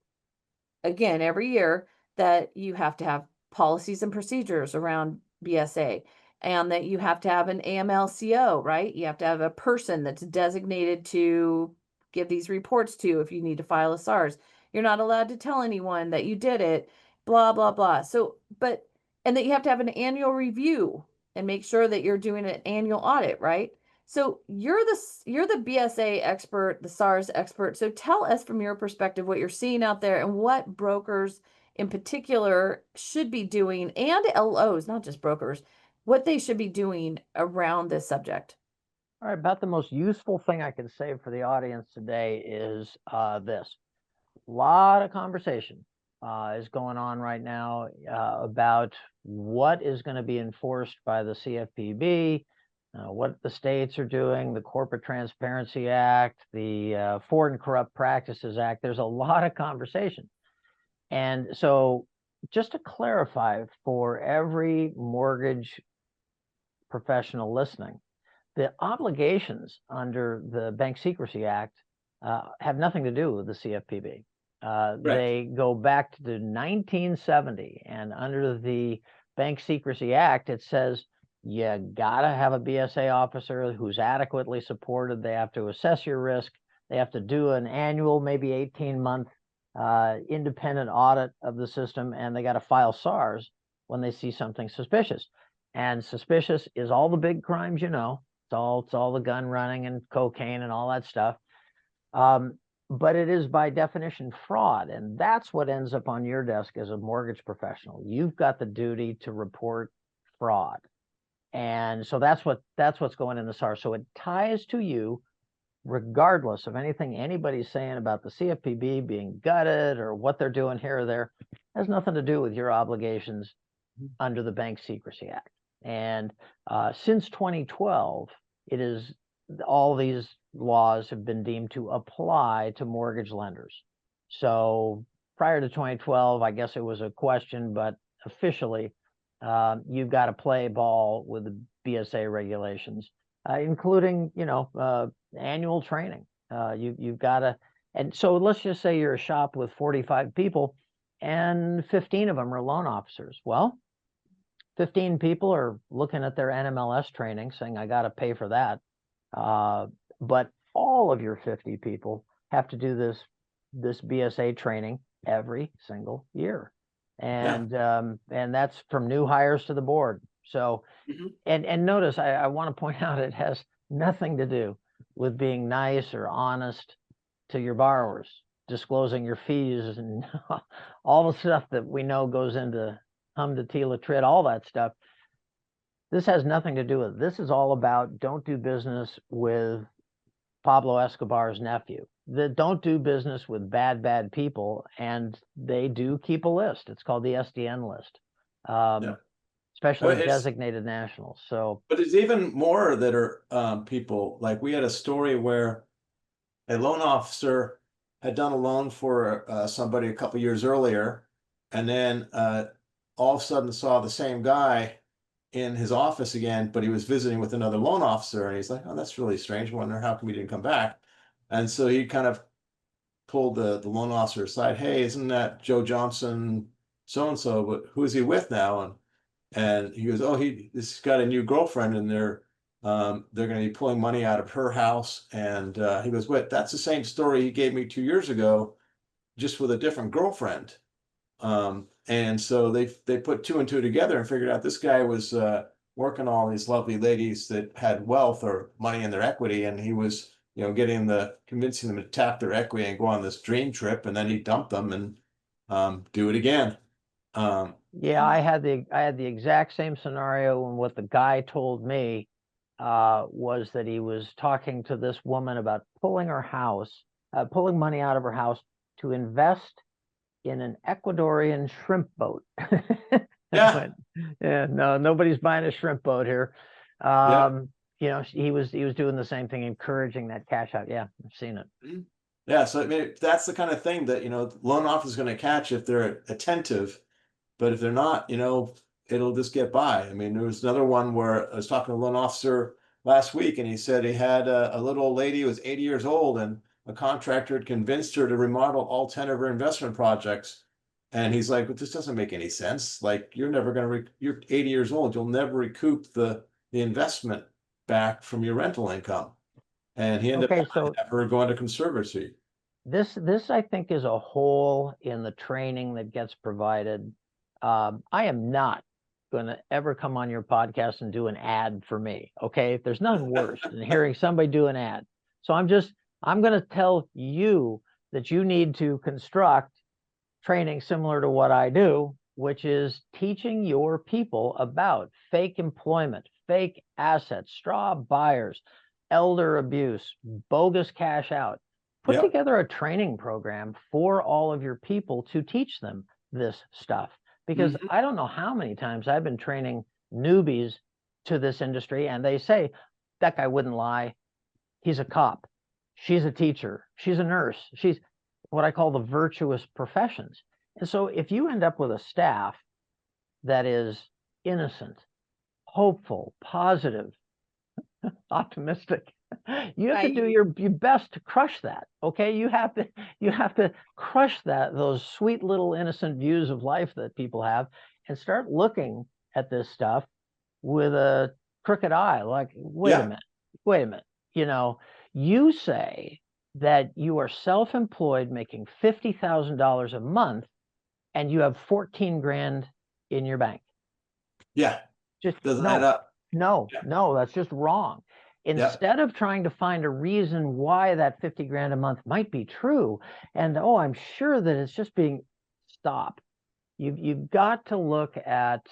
again, every year, that you have to have policies and procedures around BSA, and that you have to have an AMLCO, right? You have to have a person that's designated to give these reports to if you need to file a SARS. You're not allowed to tell anyone that you did it, blah, blah, blah. So, but, and that you have to have an annual review and make sure that you're doing an annual audit, right? So you're the BSA expert, the SARS expert. So tell us from your perspective what you're seeing out there and what brokers in particular should be doing, and LOs, not just brokers, what they should be doing around this subject. All right, about the most useful thing I can say for the audience today is this. A lot of conversation is going on right now about what is going to be enforced by the CFPB, what the states are doing, the Corporate Transparency Act, the Foreign Corrupt Practices Act. There's a lot of conversation. And so just to clarify for every mortgage professional listening, the obligations under the Bank Secrecy Act have nothing to do with the CFPB. They go back to 1970, and under the Bank Secrecy Act, it says you gotta have a BSA officer who's adequately supported. They have to assess your risk. They have to do an annual, maybe 18-month independent audit of the system, and they got to file SARS when they see something suspicious. And suspicious is all the big crimes, you know. It's all the gun running and cocaine and all that stuff. But it is by definition fraud, and that's what ends up on your desk as a mortgage professional. You've got the duty to report fraud, and so that's what's going in the SARS. So it ties to you, regardless of anything anybody's saying about the CFPB being gutted or what they're doing here or there. It has nothing to do with your obligations under the Bank Secrecy Act. And since 2012, it is all these laws have been deemed to apply to mortgage lenders. So prior to 2012, I guess it was a question, but officially, you've got to play ball with the BSA regulations, including, you know, annual training. You've got to, and so let's just say you're a shop with 45 people and 15 of them are loan officers. Well, 15 people are looking at their NMLS training saying, I got to pay for that. But all of your 50 people have to do this BSA training every single year. And that's from new hires to the board. So, and notice, I want to point out, it has nothing to do with being nice or honest to your borrowers, disclosing your fees and all the stuff that we know goes into Tila Trid, all that stuff. This has nothing to do with it. This is all about don't do business with Pablo Escobar's nephew. Don't do business with bad people, and they do keep a list. It's called the SDN list, especially designated nationals. So, but there's even more that are people. Like we had a story where a loan officer had done a loan for somebody a couple years earlier, and then all of a sudden saw the same guy in his office again, but he was visiting with another loan officer, and he's like, oh, that's really strange. I wonder how come he didn't come back. And so he kind of pulled the loan officer aside. Hey, isn't that Joe Johnson so-and-so, but who is he with now? And he goes, oh, this got a new girlfriend, and they're going to be pulling money out of her house. And he goes, wait, that's the same story he gave me 2 years ago, just with a different girlfriend. And so they put two and two together and figured out this guy was working all these lovely ladies that had wealth or money in their equity, and he was, you know, convincing them to tap their equity and go on this dream trip, and then he dumped them and do it again. Yeah, I had the exact same scenario, and what the guy told me was that he was talking to this woman about pulling pulling money out of her house to invest in an Ecuadorian shrimp boat. Yeah, no, nobody's buying a shrimp boat here. You know, he was doing the same thing, encouraging that cash out. Yeah, I've seen it. Yeah, so I mean, that's the kind of thing that, loan officers is going to catch if they're attentive, but if they're not, it'll just get by. I mean, there was another one where I was talking to a loan officer last week, and he said he had a little old lady who was 80 years old, and a contractor had convinced her to remodel all 10 of her investment projects. And he's like, "But this doesn't make any sense. Like, you're never going to, you're 80 years old. You'll never recoup the investment back from your rental income." And he ended Okay, up so having her going to conservancy. this I think is a hole in the training that gets provided. I am not going to ever come on your podcast and do an ad for me. Okay, there's nothing worse than hearing somebody do an ad. So I'm going to tell you that you need to construct training similar to what I do, which is teaching your people about fake employment, fake assets, straw buyers, elder abuse, bogus cash out. Put Yep. together a training program for all of your people to teach them this stuff. Because I don't know how many times I've been training newbies to this industry, and they say, that guy wouldn't lie. He's a cop. She's a teacher. She's a nurse. She's what I call the virtuous professions. And so if you end up with a staff that is innocent, hopeful, positive, optimistic, you have to do your best to crush that. Okay, you have to crush those sweet little innocent views of life that people have, and start looking at this stuff with a crooked eye. Like, wait a minute. You say that you are self-employed, making $50,000 a month, and you have 14 grand in your bank. Yeah. Just doesn't add up. No, that's just wrong. Instead of trying to find a reason why that 50 grand a month might be true, and I'm sure that it's just being stop. You've got to look at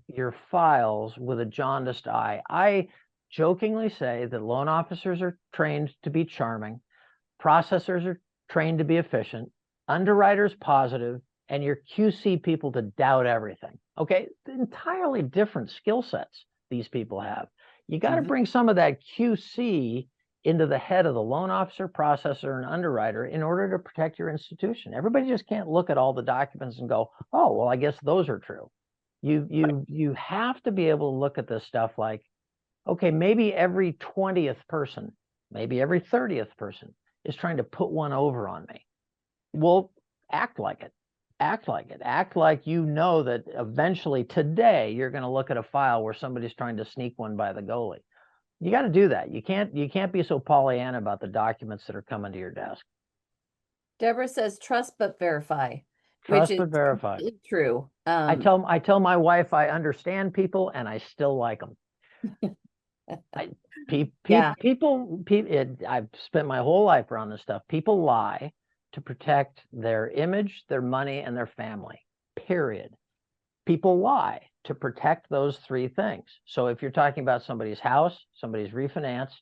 your files with a jaundiced eye. I jokingly say that loan officers are trained to be charming, processors are trained to be efficient, underwriters positive, and your QC people to doubt everything. Okay, entirely different skill sets these people have. You got to bring some of that QC into the head of the loan officer, processor, and underwriter in order to protect your institution. Everybody just can't look at all the documents and go, "Oh, well, I guess those are true." You have to be able to look at this stuff like, okay, maybe every 20th person, maybe every 30th person is trying to put one over on me. Well, act like it. Act like it. Act like you know that eventually today you're going to look at a file where somebody's trying to sneak one by the goalie. You got to do that. You can't be so Pollyanna about the documents that are coming to your desk. Deborah says trust but verify. Trust which but is verify. True. I tell my wife I understand people and I still like them. I've spent my whole life around this stuff. People lie to protect their image, their money, and their family, period. People lie to protect those three things. So if you're talking about somebody's house, somebody's refinance,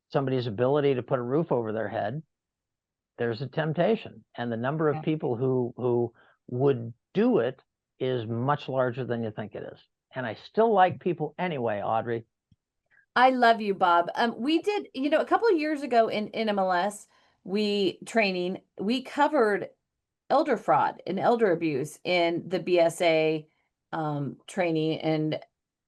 somebody's ability to put a roof over their head, there's a temptation. And the number of people who would do it is much larger than you think it is. And I still like people anyway, Audrey. I love you, Bob. We did, a couple of years ago in MLS, we covered elder fraud and elder abuse in the BSA training and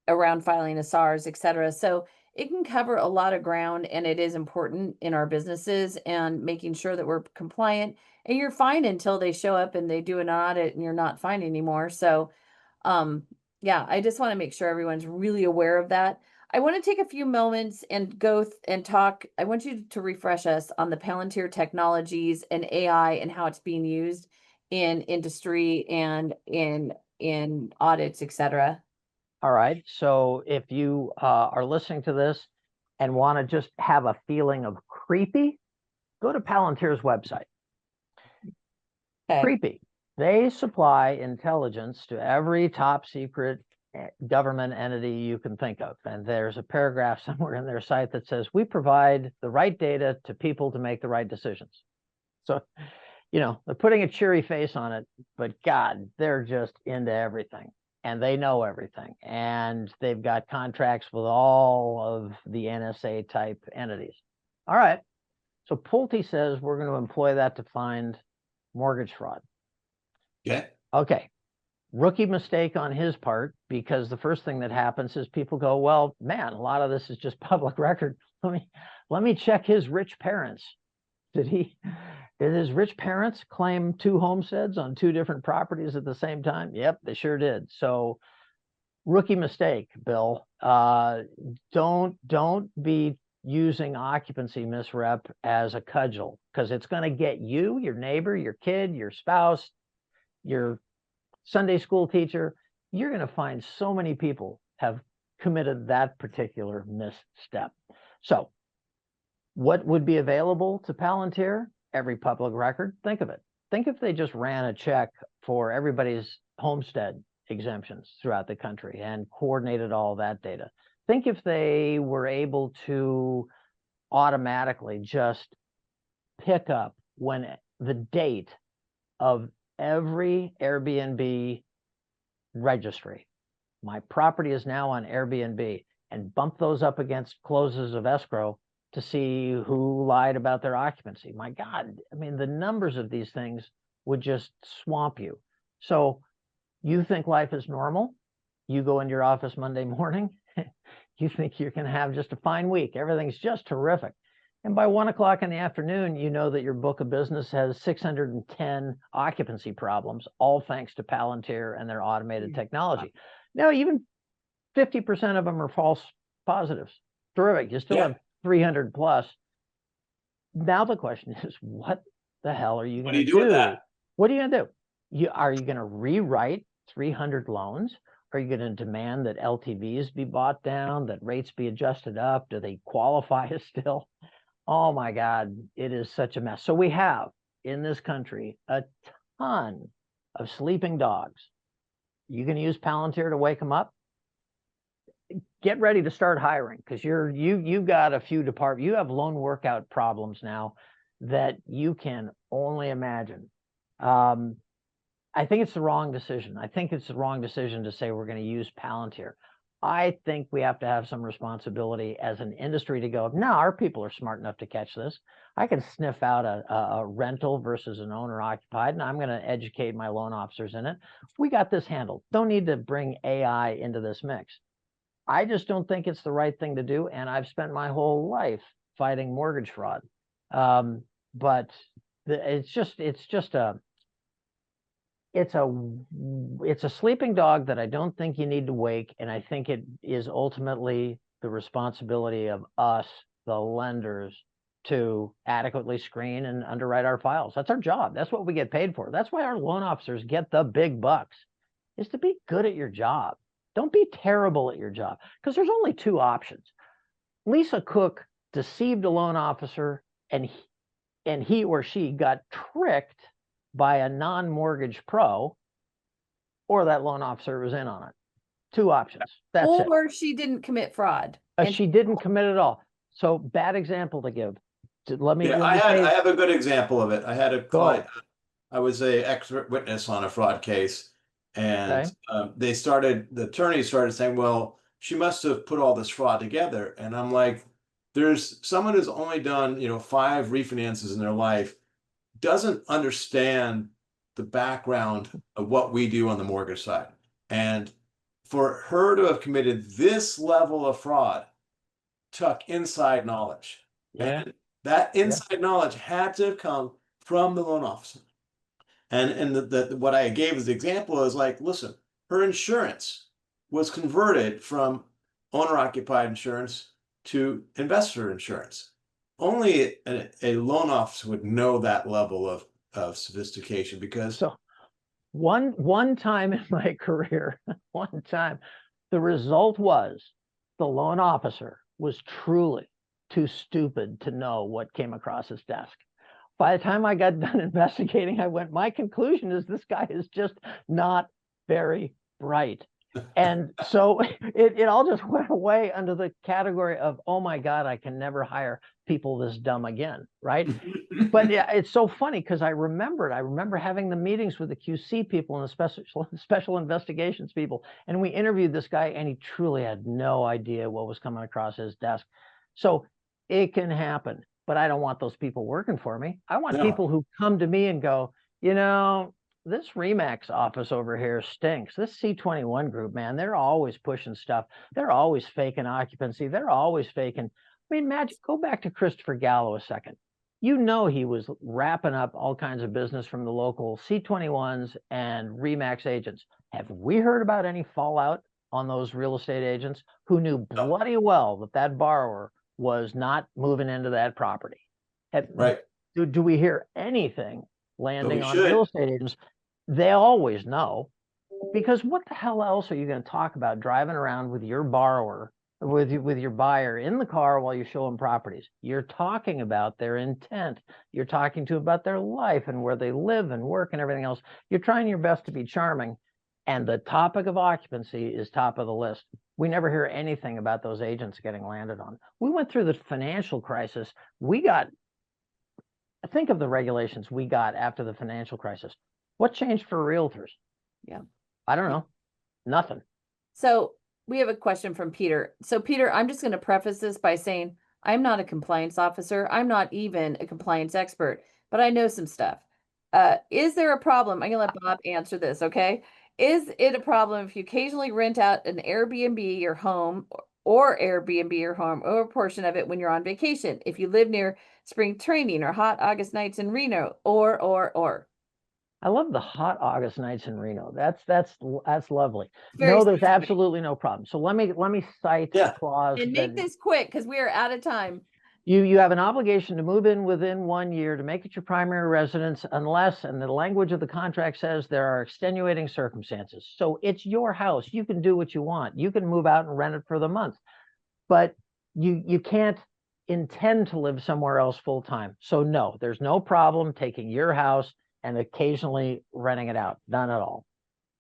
around filing a SARS, et cetera. So it can cover a lot of ground, and it is important in our businesses and making sure that we're compliant. And you're fine until they show up and they do an audit and you're not fine anymore. So I just want to make sure everyone's really aware of that. I want to take a few moments and go and talk. I want you to refresh us on the Palantir technologies and AI and how it's being used in industry and in audits, et cetera. All right. So if you are listening to this and want to just have a feeling of creepy, go to Palantir's website. Okay. Creepy. They supply intelligence to every top secret government entity you can think of. And there's a paragraph somewhere in their site that says, we provide the right data to people to make the right decisions. So, they're putting a cheery face on it, but God, they're just into everything. and they know everything, and they've got contracts with all of the NSA type entities. All right. So Pulte says we're going to employ that to find mortgage fraud. Okay. Okay. Rookie mistake on his part, because the first thing that happens is people go, well, man, a lot of this is just public record. Let me check his rich parents. Did his rich parents claim 2 homesteads on 2 different properties at the same time? Yep, they sure did. So rookie mistake, Bill. Don't be using occupancy misrep as a cudgel, because it's going to get you, your neighbor, your kid, your spouse, your Sunday school teacher. You're going to find so many people have committed that particular misstep. So what would be available to Palantir? Every public record. Think of it. Think if they just ran a check for everybody's homestead exemptions throughout the country and coordinated all that data. Think if they were able to automatically just pick up when the date of every Airbnb registry. My property is now on Airbnb, and bump those up against closes of escrow to see who lied about their occupancy. My God, I mean, the numbers of these things would just swamp you. So you think life is normal? You go into your office Monday morning, you think you're going to have just a fine week. Everything's just terrific. And by 1 o'clock in the afternoon, you know that your book of business has 610 occupancy problems, all thanks to Palantir and their automated technology. Now, even 50% of them are false positives. Terrific. You still have 300 plus. Now the question is, what the hell are you going to do? With that? What are you going to do? Are you going to rewrite 300 loans? Are you going to demand that LTVs be brought down, that rates be adjusted up? Do they qualify still? Oh my God, it is such a mess. So we have in this country a ton of sleeping dogs. You can use Palantir to wake them up. Get ready to start hiring, because you've got a few departments. You have loan workout problems now that you can only imagine. I think it's the wrong decision. I think it's the wrong decision to say we're going to use Palantir. I think we have to have some responsibility as an industry to go, no, our people are smart enough to catch this. I can sniff out a rental versus an owner occupied, and I'm going to educate my loan officers in it. We got this handled. Don't need to bring AI into this mix. I just don't think it's the right thing to do. And I've spent my whole life fighting mortgage fraud. But it's a sleeping dog that I don't think you need to wake. And I think it is ultimately the responsibility of us, the lenders, to adequately screen and underwrite our files. That's our job. That's what we get paid for. That's why our loan officers get the big bucks, is to be good at your job. Don't be terrible at your job, because there's only 2 options. Lisa Cook deceived a loan officer, and he or she got tricked by a non-mortgage pro, or that loan officer was in on it. 2 options. That's it. Or she didn't commit fraud. She didn't commit at all. So bad example to give. I have a good example of it. I had a client. I was an expert witness on a fraud case, and the attorney started saying, well, she must have put all this fraud together. And I'm like, there's someone who's only done 5 refinances in their life, doesn't understand the background of what we do on the mortgage side. And for her to have committed this level of fraud took inside knowledge. Yeah. And that inside knowledge had to have come from the loan officer. And what I gave as the example is like, listen, her insurance was converted from owner-occupied insurance to investor insurance. Only a loan officer would know that level of sophistication, because one time in my career, the result was the loan officer was truly too stupid to know what came across his desk. By the time I got done investigating, I went, my conclusion is this guy is just not very bright. And so it all just went away under the category of, oh my God, I can never hire people this dumb again, right? But yeah, it's so funny because I remember having the meetings with the QC people and the special investigations people, and we interviewed this guy, and he truly had no idea what was coming across his desk. So it can happen, but I don't want those people working for me. I want No. people who come to me and go, this Remax office over here stinks. This C21 group, man, they're always pushing stuff. They're always faking occupancy. They're always faking. I mean, go back to Christopher Gallo a second. He was wrapping up all kinds of business from the local C21s and Remax agents. Have we heard about any fallout on those real estate agents who knew bloody well that that borrower was not moving into that property? Right. Do we hear anything landing on should. real estate agents? They always know, because what the hell else are you going to talk about driving around with your borrower, with your buyer in the car while you show them properties? You're talking about their intent. You're talking to about their life and where they live and work and everything else. You're trying your best to be charming. And the topic of occupancy is top of the list. We never hear anything about those agents getting landed on. We went through the financial crisis. Think of the regulations we got after the financial crisis. What changed for realtors? Yeah. I don't know. Nothing. So we have a question from Peter. So Peter, I'm just going to preface this by saying I'm not a compliance officer. I'm not even a compliance expert, but I know some stuff. Is there a problem? I'm going to let Bob answer this, okay? Is it a problem if you occasionally rent out an Airbnb your home or Airbnb your home or a portion of it when you're on vacation? If you live near spring training or hot August nights in Reno, or. I love the hot August nights in Reno. That's lovely. Very No, there's specific. absolutely no problem. So let me cite Yeah. clause. And make this quick because we are out of time. You have an obligation to move in within 1 year to make it your primary residence unless, and the language of the contract says, there are extenuating circumstances. So it's your house. You can do what you want. You can move out and rent it for the month, but you can't intend to live somewhere else full time. So no, there's no problem taking your house and occasionally renting it out. None at all.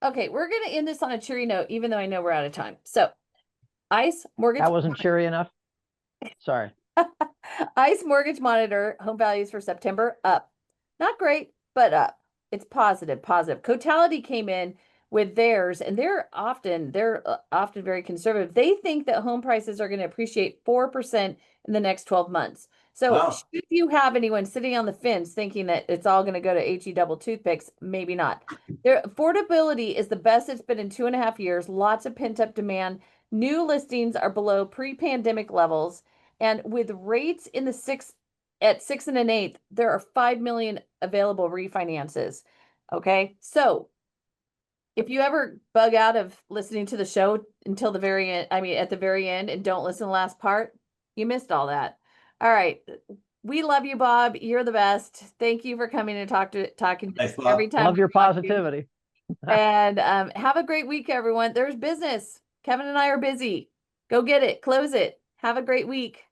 Okay, we're going to end this on a cheery note, even though I know we're out of time. So, ICE Mortgage. That wasn't cheery enough. Sorry. ICE Mortgage Monitor home values for September up. Not great, but up. It's positive. Cotality came in with theirs, and they're often very conservative. They think that home prices are going to appreciate 4% in the next 12 months. So Wow. should you have anyone sitting on the fence thinking that it's all going to go to HE double toothpicks, maybe not. Their affordability is the best it's been in 2.5 years. Lots of pent-up demand. New listings are below pre-pandemic levels. And with rates in the 6 and an 8, there are 5 million available refinances. Okay. So if you ever bug out of listening to the show until the very end, at the very end, and don't listen to the last part, you missed all that. All right. We love you, Bob. You're the best. Thank you for coming and talking to us every time. Love your positivity. And have a great week, everyone. There's business. Kevin and I are busy. Go get it. Close it. Have a great week.